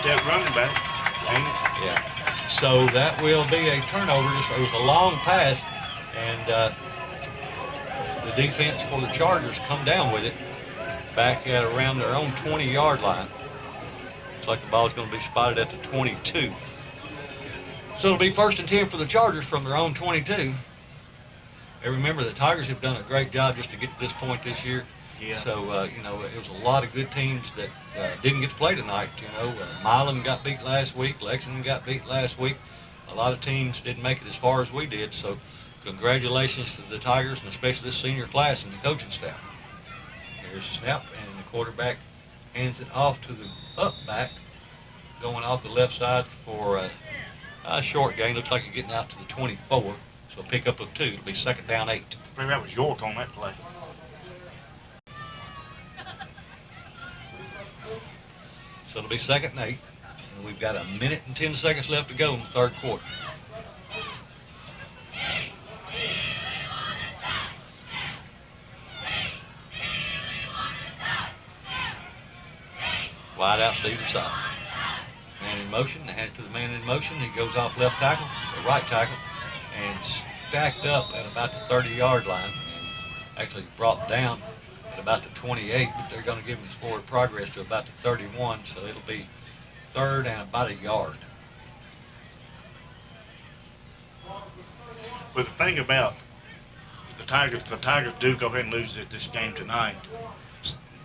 That running back. Yeah. So that will be a turnover. It was a long pass, and the defense for the Chargers come down with it back at around their own 20-yard line. Looks like the ball is going to be spotted at the 22. So it'll be 1st and 10 for the Chargers from their own 22. And remember, the Tigers have done a great job just to get to this point this year. Yeah. So, you know, it was a lot of good teams that didn't get to play tonight. You know, Milan got beat last week. Lexington got beat last week. A lot of teams didn't make it as far as we did. So, congratulations to the Tigers and especially this senior class and the coaching staff. Here's the snap, and the quarterback hands it off to the up back, going off the left side for a short gain. Looks like he's getting out to the 24. So, a pickup of 2. It'll be 2nd down 8. I believe that was York on that play. So it'll be 2nd and 8, and we've got 1 minute and 10 seconds left to go in the 3rd quarter. Wide out to either side. Man in motion, they hand it to the man in motion. He goes off left tackle, or right tackle, and stacked up at about the 30-yard line, and actually brought down at about the 28, but they're going to give him his forward progress to about the 31, so it'll be 3rd and about a yard. But the thing about the Tigers do go ahead and lose this game tonight.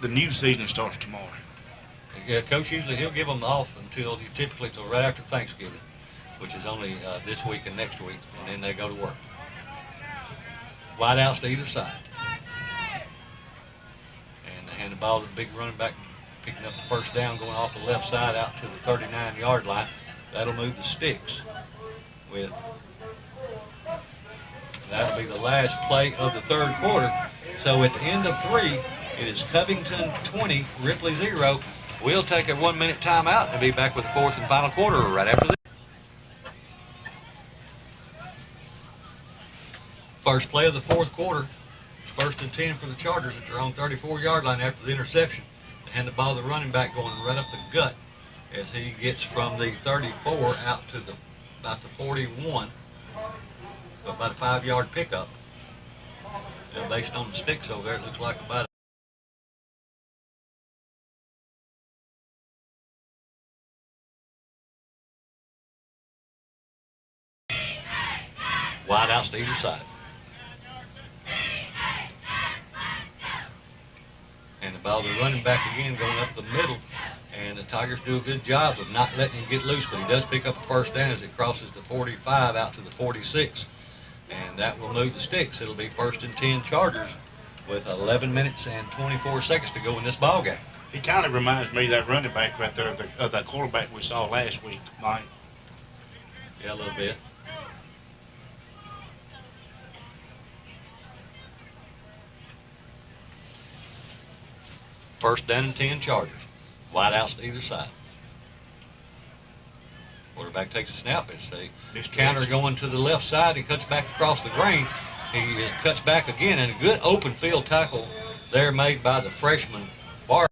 The new season starts tomorrow. Yeah, Coach usually he'll give them off typically till right after Thanksgiving, which is only this week and next week, and then they go to work. Wide outs to either side. And they hand the ball to the big running back, picking up the 1st down, going off the left side out to the 39-yard line. That'll move the sticks that'll be the last play of the 3rd quarter. So at the end of 3, it is Covington 20, Ripley 0. We'll take a 1-minute timeout and be back with the 4th and final quarter right after this. First play of the 4th quarter. It's 1st and 10 for the Chargers at their own 34-yard line after the interception. They hand the ball to the running back going right up the gut as he gets from the 34 out to about the 41. About a 5-yard pickup. Based on the sticks over there, it looks like about wide outs to either side. And the ball to the running back again going up the middle. And the Tigers do a good job of not letting him get loose, but he does pick up a 1st down as it crosses the 45 out to the 46. And that will move the sticks. It'll be 1st and 10 Chargers with 11 minutes and 24 seconds to go in this ball game. He kind of reminds me of that running back right there, of the quarterback we saw last week, Mike. Yeah, a little bit. First down and 10 Chargers. Wide outs to either side. Quarterback takes a snap. It's a counter going to the left side. He cuts back across the grain. He cuts back again, and a good open field tackle there made by the freshman Bar.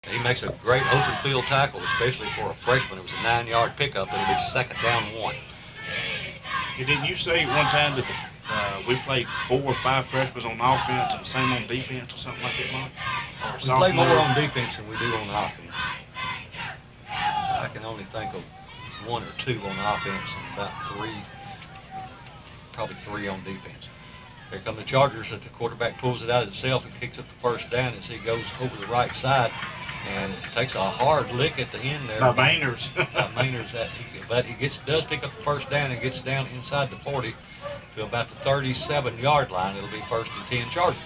He makes a great open field tackle, especially for a freshman. It was a 9-yard pickup. It'll be 2nd down 1. Didn't you say one time that we played 4 or 5 freshmen on offense and the same on defense or something like that, Mike? We play more on defense than we do on offense. I can only think of 1 or 2 on offense and about 3, probably 3 on defense. Here come the Chargers. That the quarterback pulls it out himself and kicks up the 1st down as he goes over the right side and takes a hard lick at the end there. By Maynard's. But he does pick up the 1st down and gets down inside the 40 to about the 37-yard line. It'll be 1st and 10 Chargers.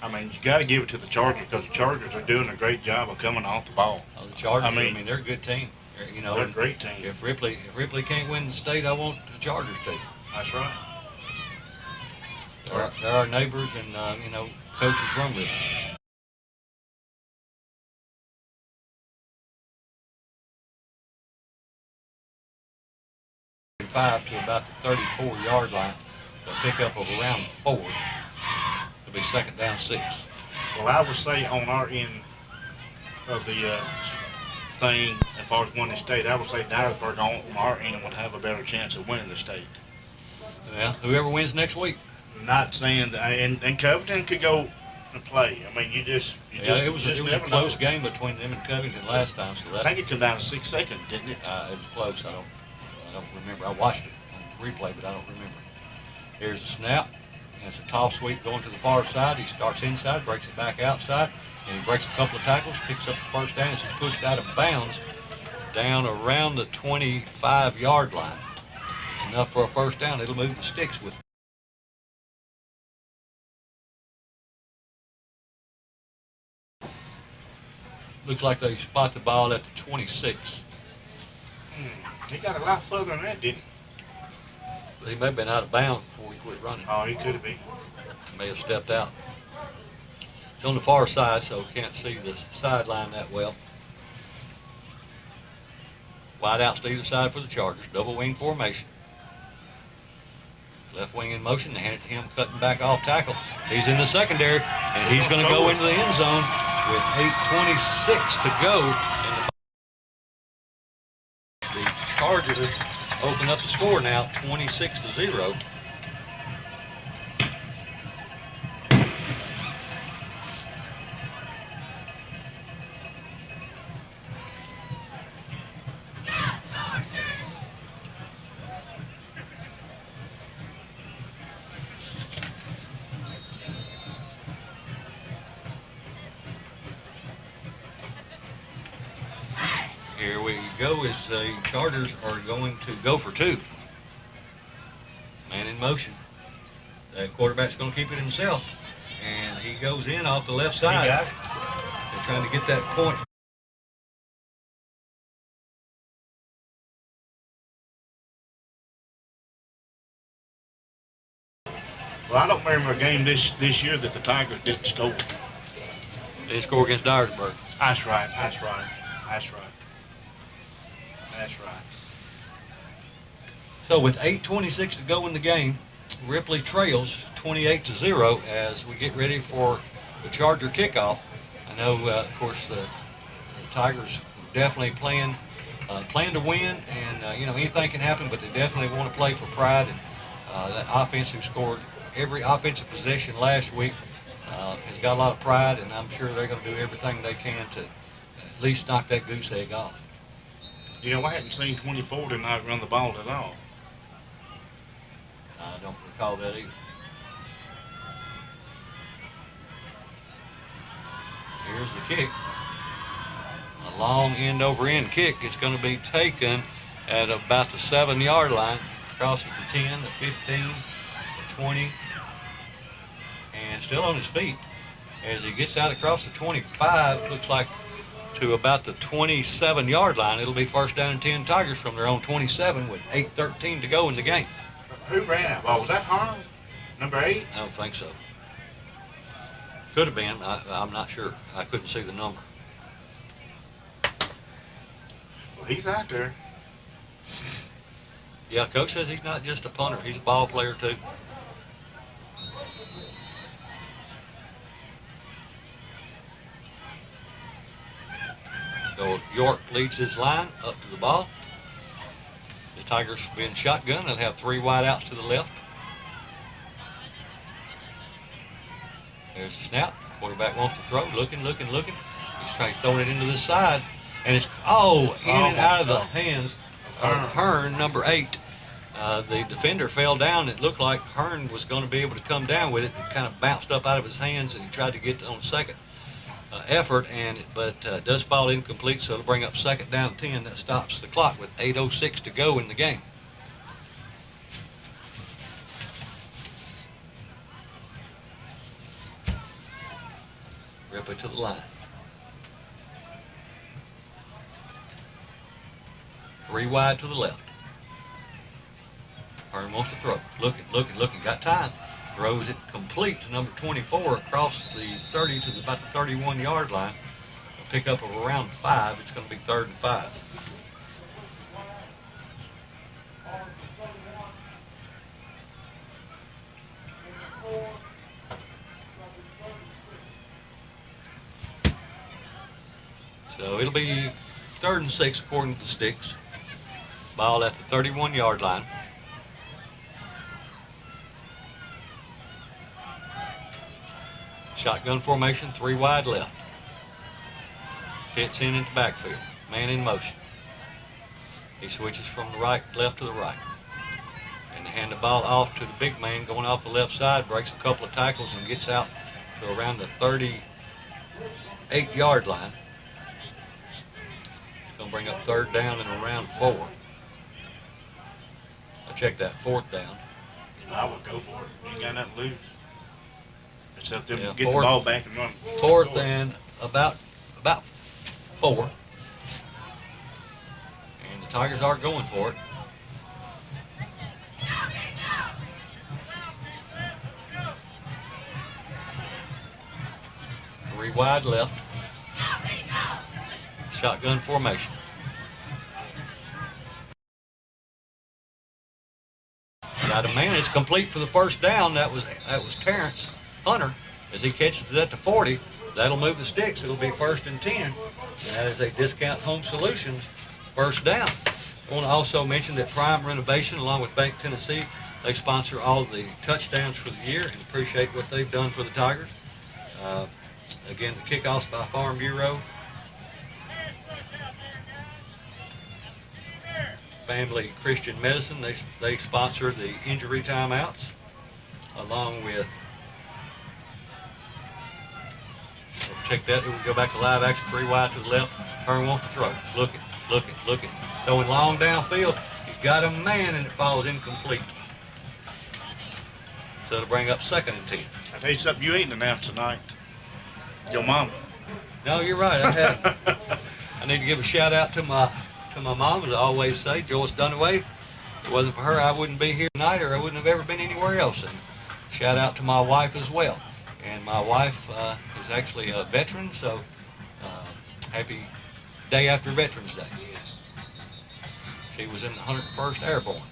I mean, you got to give it to the Chargers because the Chargers are doing a great job of coming off the ball. The Chargers, I mean, they're a good team. They're a great team. If Ripley can't win the state, I want the Chargers to. That's right. They're our neighbors, and coaches from Ripley. To about the 34-yard line, a pickup of around 4. It'll be 2nd down 6. Well, I would say on our end of the thing, as far as winning the state, I would say Dyersburg on our end would have a better chance of winning the state. Yeah, whoever wins next week. Not saying that, and Covington could go. to play. I mean, It was a close game between them and Covington last time, so I think it came down to 6 seconds, didn't it? it was close. I don't remember. I watched it on replay, but I don't remember. Here's the snap. And it's a toss sweep going to the far side. He starts inside, breaks it back outside, and he breaks a couple of tackles, picks up the first down as he's pushed out of bounds down around the 25-yard line. It's enough for a first down. It'll move the sticks with. Looks like they spot the ball at the 26. He got a lot further than that, didn't He may have been out of bounds before he quit running. he? Oh, he could have been. He may have stepped out. It's on the far side, so can't see the sideline that well. Wide outs to either side for the Chargers. Double wing formation. Left wing in motion. They hand it to him cutting back off tackle. He's in the secondary, and he's going to go into the end zone with 8:26 to go. And the Chargers open up the score now, 26-0. Here we go as the Chargers are going to go for two. Man in motion. The quarterback's going to keep it himself. And he goes in off the left side. He got it. They're trying to get that point. Well, I don't remember a game this year that the Tigers didn't score. They didn't score against Dyersburg. That's right. That's right. That's right. That's right. So with 8:26 to go in the game, Ripley trails 28-0 as we get ready for the Charger kickoff. I know, of course, the Tigers definitely plan to win, and anything can happen, but they definitely want to play for pride. And that offense who scored every offensive possession last week has got a lot of pride, and I'm sure they're going to do everything they can to at least knock that goose egg off. I hadn't seen 24 tonight run the ball at all. I don't recall that either. Here's the kick. A long end-over-end kick. It's going to be taken at about the 7-yard line. Crosses the 10, the 15, the 20, and still on his feet. As he gets out across the 25, looks like to about the 27-yard line. It'll be first down and 10 Tigers from their own 27 with 8:13 to go in the game. Who ran that ball? Was that Harm? Number 8? I don't think so. Could have been. I'm not sure. I couldn't see the number. Well, he's out there. Yeah, Coach says he's not just a punter. He's a ball player, too. So York leads his line up to the ball. The Tigers being shotgun. They'll have 3 wide outs to the left. There's the snap. Quarterback wants to throw. Looking. He's throwing it into the side. And it's, in and out of the hands of Hearn, number 8. The defender fell down. It looked like Hearn was going to be able to come down with it. It kind of bounced up out of his hands, and he tried to get on second effort, but it does fall incomplete, so it'll bring up second down 10. That stops the clock with 8:06 to go in the game. Ripley to the line. 3 wide to the left. Hearn wants to throw. Looking. Got time. Throws it complete to number 24 across the 30 to about the 31-yard line. A pickup of around 5. It's going to be 3rd and 5. So it'll be 3rd and 6 according to the sticks. Ball at the 31-yard line. Shotgun formation, 3 wide left. Fits in at the backfield. Man in motion. He switches from the right, left to the right. And they hand the ball off to the big man going off the left side, breaks a couple of tackles and gets out to around the 38-yard line. It's going to bring up 3rd down and around 4. I'll check that, 4th down. I would go for it. You ain't got nothing to lose. Except them Yeah, get the ball back and run. 4th and about 4. And the Tigers are going for it. Three wide left. Shotgun formation. Got a man. It's complete for the 1st down. That was Terrence Hunter. As he catches it at the 40, that'll move the sticks. It'll be 1st and 10. And that is a Discount Home Solutions 1st down. I want to also mention that Prime Renovation, along with Bank Tennessee, they sponsor all the touchdowns for the year and appreciate what they've done for the Tigers. Again, the kickoffs by Farm Bureau. Family Christian Medicine, they sponsor the injury timeouts, along with, check that, we go back to live action, 3 wide to the left. Hearn wants to throw. Looking. Throwing long downfield. He's got a man and it falls incomplete. So it'll bring up 2nd and 10. I tell you something you ain't announced tonight. Your mama. No, you're right. I need to give a shout out to my mom, as I always say, Joyce Dunaway. If it wasn't for her, I wouldn't be here tonight, or I wouldn't have ever been anywhere else. And shout out to my wife as well. And my wife is actually a veteran, so happy day after Veterans Day. Yes. She was in the 101st Airborne.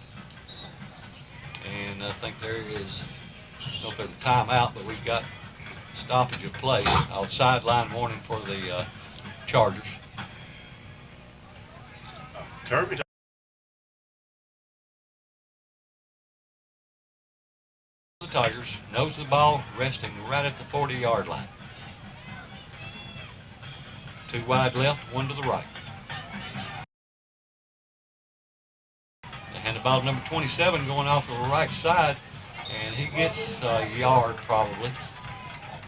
And I think there is, I don't know if there's a timeout, but we've got stoppage of play. I'll sideline warning for the Chargers. Kirby. The Tigers nose the ball, resting right at the 40-yard line. 2 wide left, 1 to the right. They hand the ball to number 27 going off to the right side, and he gets a yard probably.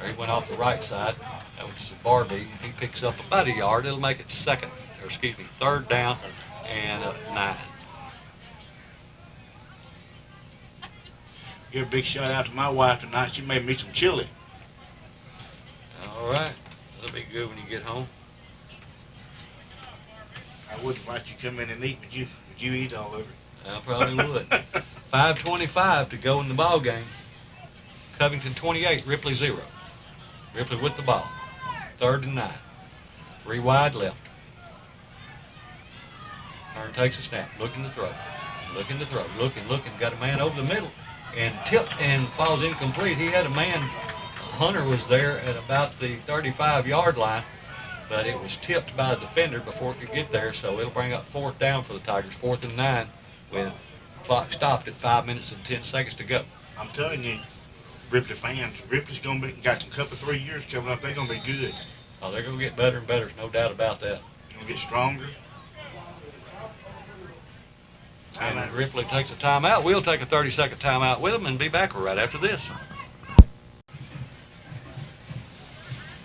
Or he went off the right side. That was Barbie. He picks up about a yard. It'll make it 3rd down and 9. Give a big shout out to my wife tonight. She made me some chili. All right. That'll be good when you get home. I wouldn't watch you come in and eat, but you eat all of it. I probably would. 5:25 to go in the ball game. Covington 28, Ripley 0. Ripley with the ball. 3rd and 9. 3 wide left. Hearn takes a snap. Looking to throw. Looking. Got a man over the middle. And tipped and falls incomplete. He had a man. Hunter was there at about the 35-yard line, but it was tipped by the defender before it could get there, so it'll bring up 4th down for the Tigers, 4th and 9, with clock stopped at 5 minutes and 10 seconds to go. I'm telling you, Ripley fans, Ripley's going to be, got some couple 3 years coming up. They're going to be good. Oh, they're going to get better and better. There's no doubt about that. Going to get stronger. And Ripley takes a timeout. We'll take a 30-second timeout with them and be back right after this.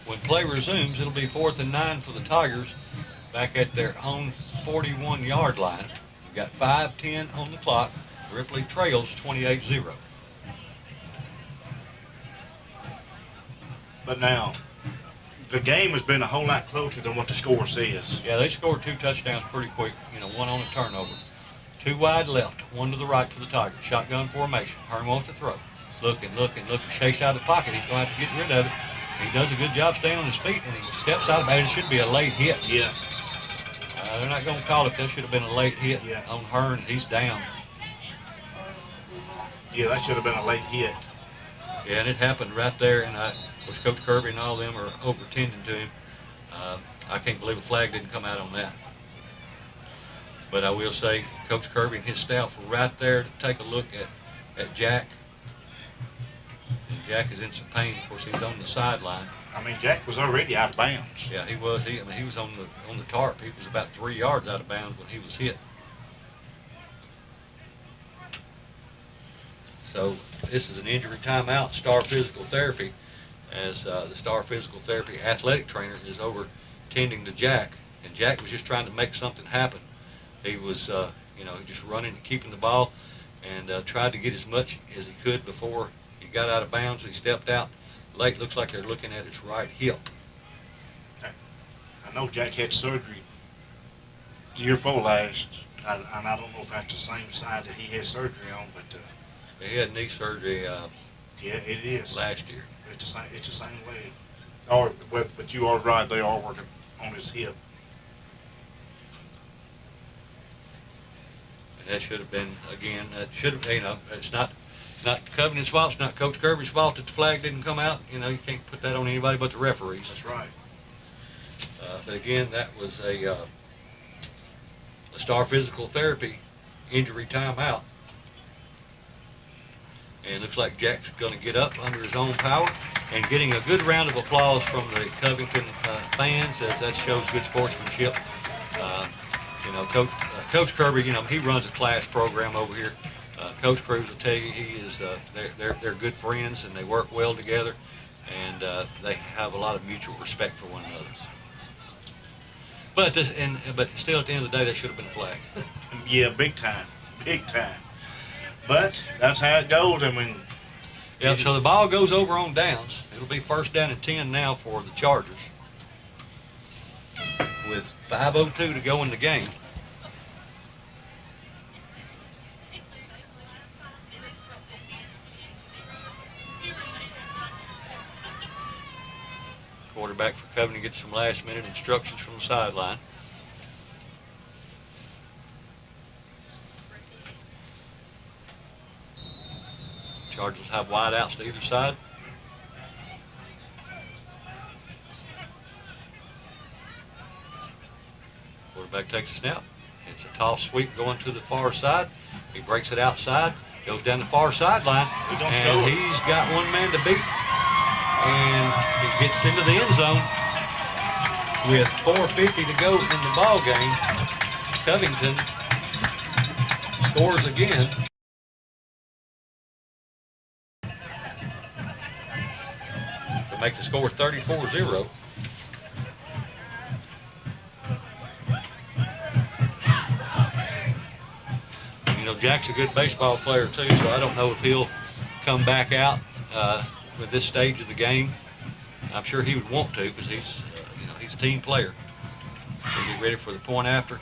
When play resumes, it'll be 4th and 9 for the Tigers back at their own 41-yard line. We've got 5:10 on the clock. Ripley trails 28-0. But now, the game has been a whole lot closer than what the score says. Yeah, they scored 2 touchdowns pretty quick, 1 on a turnover. 2 wide left, 1 to the right for the Tigers. Shotgun formation. Hearn wants to throw. Looking. Chased out of the pocket. He's going to have to get rid of it. He does a good job staying on his feet, and he steps out of it. It should be a late hit. Yeah. They're not going to call it. That should have been a late hit on Hearn. He's down. Yeah, that should have been a late hit. Yeah, and it happened right there. And of course, Coach Kirby and all them are over-tending to him. I can't believe a flag didn't come out on that. But I will say, Coach Kirby and his staff were right there to take a look at Jack. And Jack is in some pain. Of course, he's on the sideline. I mean, Jack was already out of bounds. Yeah, he was. He was on the tarp. He was about 3 yards out of bounds when he was hit. So this is an injury timeout. Star Physical Therapy, as the Star Physical Therapy athletic trainer is over tending to Jack, and Jack was just trying to make something happen. He was, just running and keeping the ball, and tried to get as much as he could before he got out of bounds. He stepped out late. Looks like they're looking at his right hip. I know Jack had surgery the year before last, and I don't know if that's the same side that he had surgery on, but He had knee surgery yeah, it is. last year. It's the same leg. Or, but you are right. They are working on his hip. And that should have been, again, it's not Covington's fault. It's not Coach Kirby's fault that the flag didn't come out. You can't put that on anybody but the referees. That's right. But again, that was a Star Physical Therapy injury timeout. And it looks like Jack's going to get up under his own power, and getting a good round of applause from the Covington fans, as that shows good sportsmanship. Coach Kirby, he runs a class program over here. Coach Cruz will tell you he is. They're good friends, and they work well together, and they have a lot of mutual respect for one another. But still, at the end of the day, that should have been a flag. Yeah, big time. But that's how it goes. I mean. Yeah. So the ball goes over on downs. It'll be 1st down and 10 now for the Chargers, with 5:02 to go in the game. Quarterback for Covington gets some last-minute instructions from the sideline. Chargers have wide outs to either side. Quarterback takes a snap. It's a toss sweep going to the far side. He breaks it outside, goes down the far sideline, and he's got one man to beat. And he gets into the end zone with 4:50 to go in the ball game. Covington scores again. To make the score 34-0. Jack's a good baseball player too, so I don't know if he'll come back out with this stage of the game. I'm sure he would want to, because he's a team player. He'll get ready for the point after.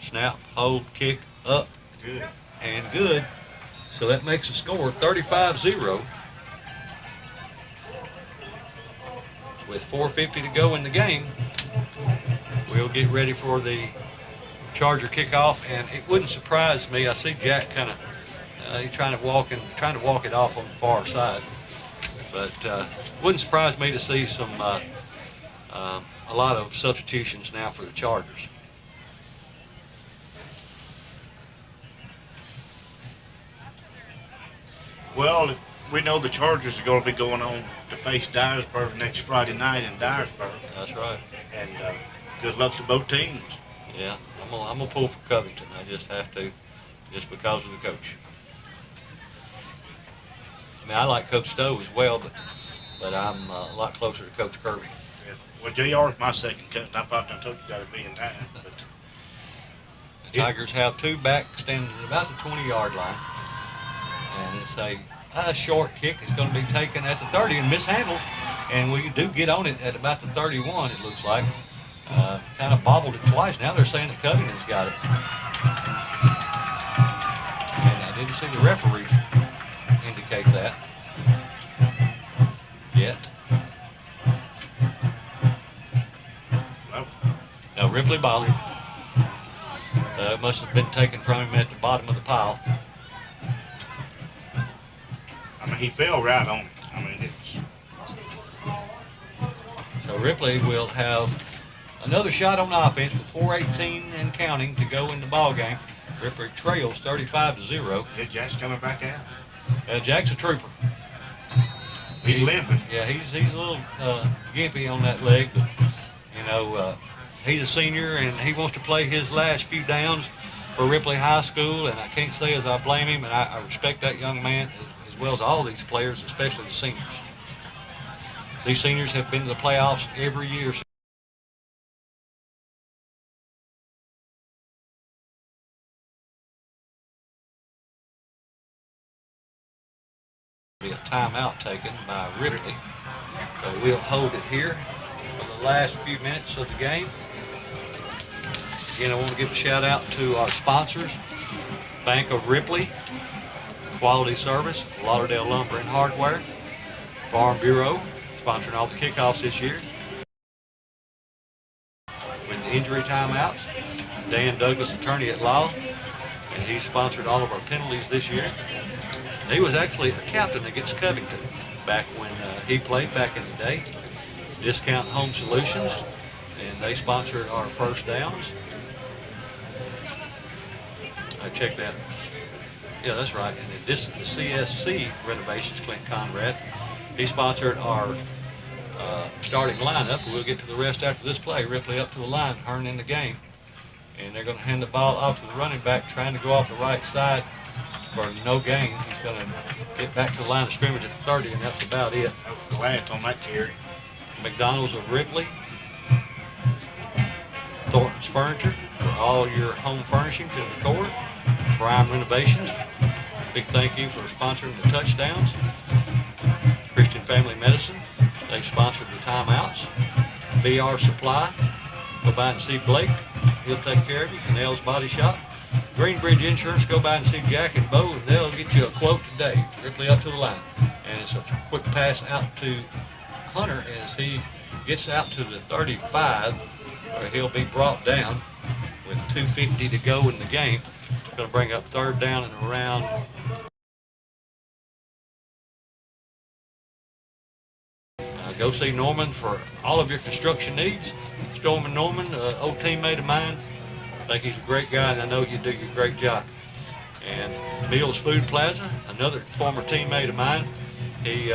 Snap, hold, kick, up, good, and good. So that makes the score 35-0. With 4:50 to go in the game, we'll get ready for the Charger kickoff, and it wouldn't surprise me. I see Jack kind of he's trying to walk it off on the far side, but wouldn't surprise me to see a lot of substitutions now for the Chargers. Well, we know the Chargers are going to be going on to face Dyersburg next Friday night in Dyersburg. That's right. And good luck to both teams. Yeah, I'm gonna pull for Covington. I just have to, just because of the coach. I mean, I like Coach Stowe as well, but I'm a lot closer to Coach Kirby. Yeah. Well, JR is my second cousin. I probably done told you that a million times. But the Tigers have two back standing at about the 20-yard line, and it's a short kick. It's going to be taken at the 30 and mishandled, and we do get on it at about the 31. It looks like. Kind of bobbled it twice. Now they're saying that Covington's got it. And I didn't see the referee indicate that yet. No, Ripley bobbled. It must have been taken from him at the bottom of the pile. I mean, he fell right on it. I mean, So Ripley will have another shot on offense with 4:18 and counting to go in the ball game. Ripley trails 35-0. Yeah, Jack's coming back out. Jack's a trooper. He's limping. Yeah, he's a little gimpy on that leg, but you know, he's a senior and he wants to play his last few downs for Ripley High School, and I can't say as I blame him, and I respect that young man as well as all these players, especially the seniors. These seniors have been to the playoffs every year. Be a timeout taken by Ripley. So we'll hold it here for the last few minutes of the game. Again, I want to give a shout out to our sponsors, Bank of Ripley, Quality Service, Lauderdale Lumber and Hardware, Farm Bureau, sponsoring all the kickoffs this year. With the injury timeouts, Dan Douglas, attorney at law, and he sponsored all of our penalties this year. He was actually a captain against Covington back when he played back in the day. Discount Home Solutions, and they sponsored our first downs. I checked that. Yeah, that's right. And the CSC renovations, Clint Conrad, he sponsored our starting lineup. We'll get to the rest after this play. Ripley up to the line, Hearn in the game. And they're going to hand the ball off to the running back, trying to go off the right side for no gain. He's going to get back to the line of scrimmage at the 30, and that's about it. That was glad on that carry. McDonald's of Ripley. Thornton's Furniture for all your home furnishings in the court. Prime Renovations. Big thank you for sponsoring the touchdowns. Christian Family Medicine. They sponsored the timeouts. BR Supply. Go by and see Blake. He'll take care of you. Canel's Body Shop. Greenbridge Insurance, go by and see Jack and Bo, and they'll get you a quote today. Ripley up to the line. And it's a quick pass out to Hunter as he gets out to the 35, where he'll be brought down with 2:50 to go in the game. It's going to bring up third down and around. Go see Norman for all of your construction needs. Stormin Norman, old teammate of mine. I think he's a great guy, and I know you do your great job. And Mills Food Plaza, another former teammate of mine. He,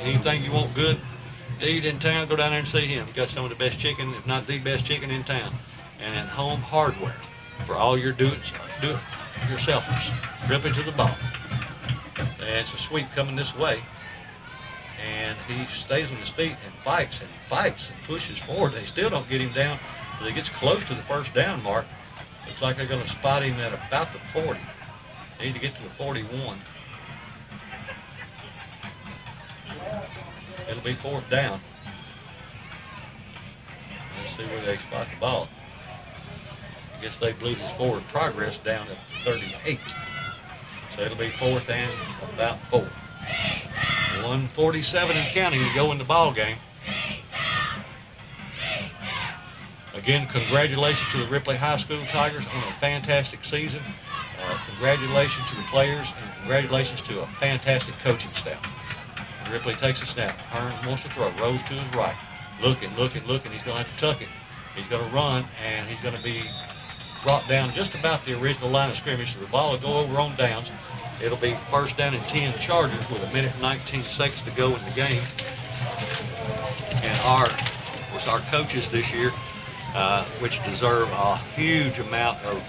anything you want good to eat in town, go down there and see him. He's got some of the best chicken, if not the best chicken in town. And then Home Hardware for all your do-it-yourselfers. Ripping to the ball. And it's a sweep coming this way. And he stays on his feet and fights and pushes forward. They still don't get him down, but he gets close to the first down mark. Looks like they're going to spot him at about the 40. They need to get to the 41. It'll be fourth down. Let's see where they spot the ball. I guess they blew his forward progress down at 38. So it'll be fourth and about 4. 1:47 and counting to go in the ball game. Again, congratulations to the Ripley High School Tigers on a fantastic season. Congratulations to the players, and congratulations to a fantastic coaching staff. Ripley takes a snap. Hearn wants to throw. Rose to his right. Looking. He's going to have to tuck it. He's going to run, and he's going to be brought down just about the original line of scrimmage. So the ball will go over on downs. It'll be first down and 10 Chargers with 1 minute and 19 seconds to go in the game. And our coaches this year, which deserve a huge amount of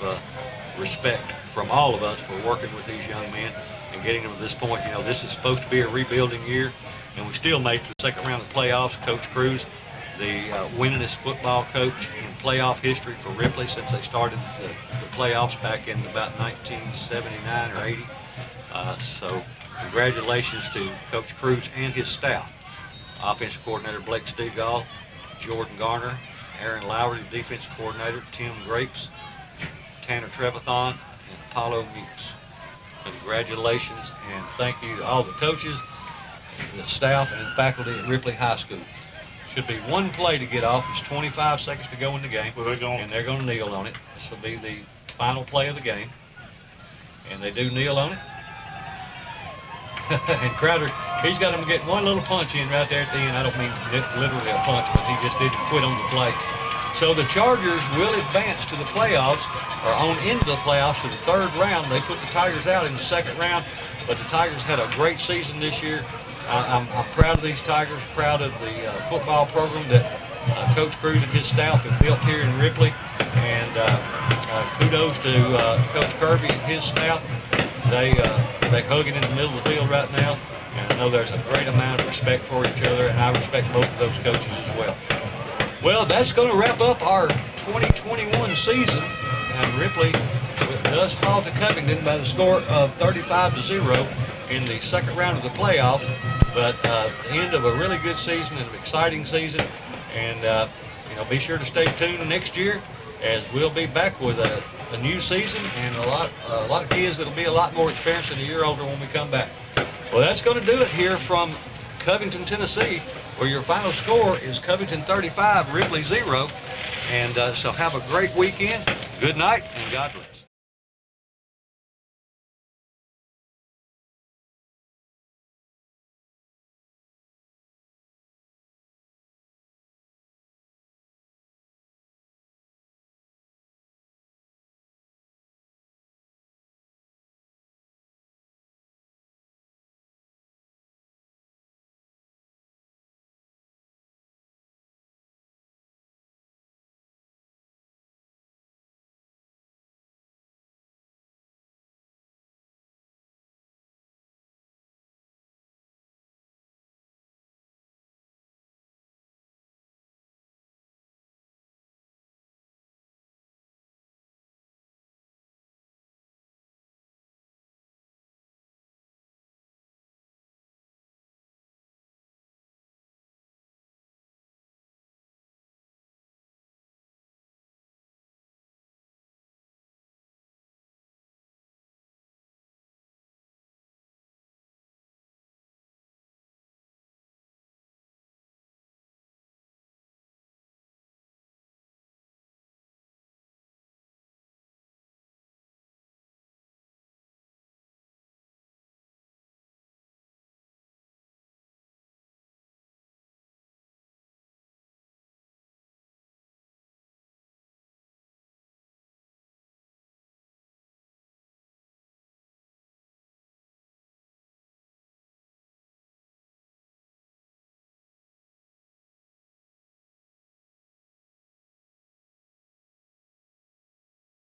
respect from all of us for working with these young men and getting them to this point. You know, this is supposed to be a rebuilding year, and we still made it to the second round of the playoffs. Coach Cruz, the winningest football coach in playoff history for Ripley since they started the playoffs back in about 1979 or 80. So congratulations to Coach Cruz and his staff. Offensive coordinator Blake Stegall, Jordan Garner, Aaron Lowry, the defensive coordinator, Tim Grapes, Tanner Trevathon, and Apollo Mutes. Congratulations and thank you to all the coaches, the staff, and faculty at Ripley High School. Should be one play to get off. It's 25 seconds to go in the game, and they're going to kneel on it. This will be the final play of the game, and they do kneel on it. And Crowder, he's got him to get one little punch in right there at the end. I don't mean literally a punch, but he just didn't quit on the play. So the Chargers will advance to the playoffs, or on into the playoffs to the third round. They put the Tigers out in the second round, but the Tigers had a great season this year. I'm proud of these Tigers, proud of the football program that Coach Cruz and his staff have built here in Ripley, and kudos to Coach Kirby and his staff. They hugging in the middle of the field right now, and I know there's a great amount of respect for each other, and I respect both of those coaches as well. Well, that's going to wrap up our 2021 season, and Ripley does fall to Covington by the score of 35-0 in the second round of the playoffs, but the end of a really good season and an exciting season. And be sure to stay tuned next year, as we'll be back with a new season and a lot of kids that'll be a lot more experienced and a year older when we come back. Well, that's going to do it here from Covington, Tennessee, where your final score is Covington 35, Ripley 0. And so have a great weekend. Good night, and God bless.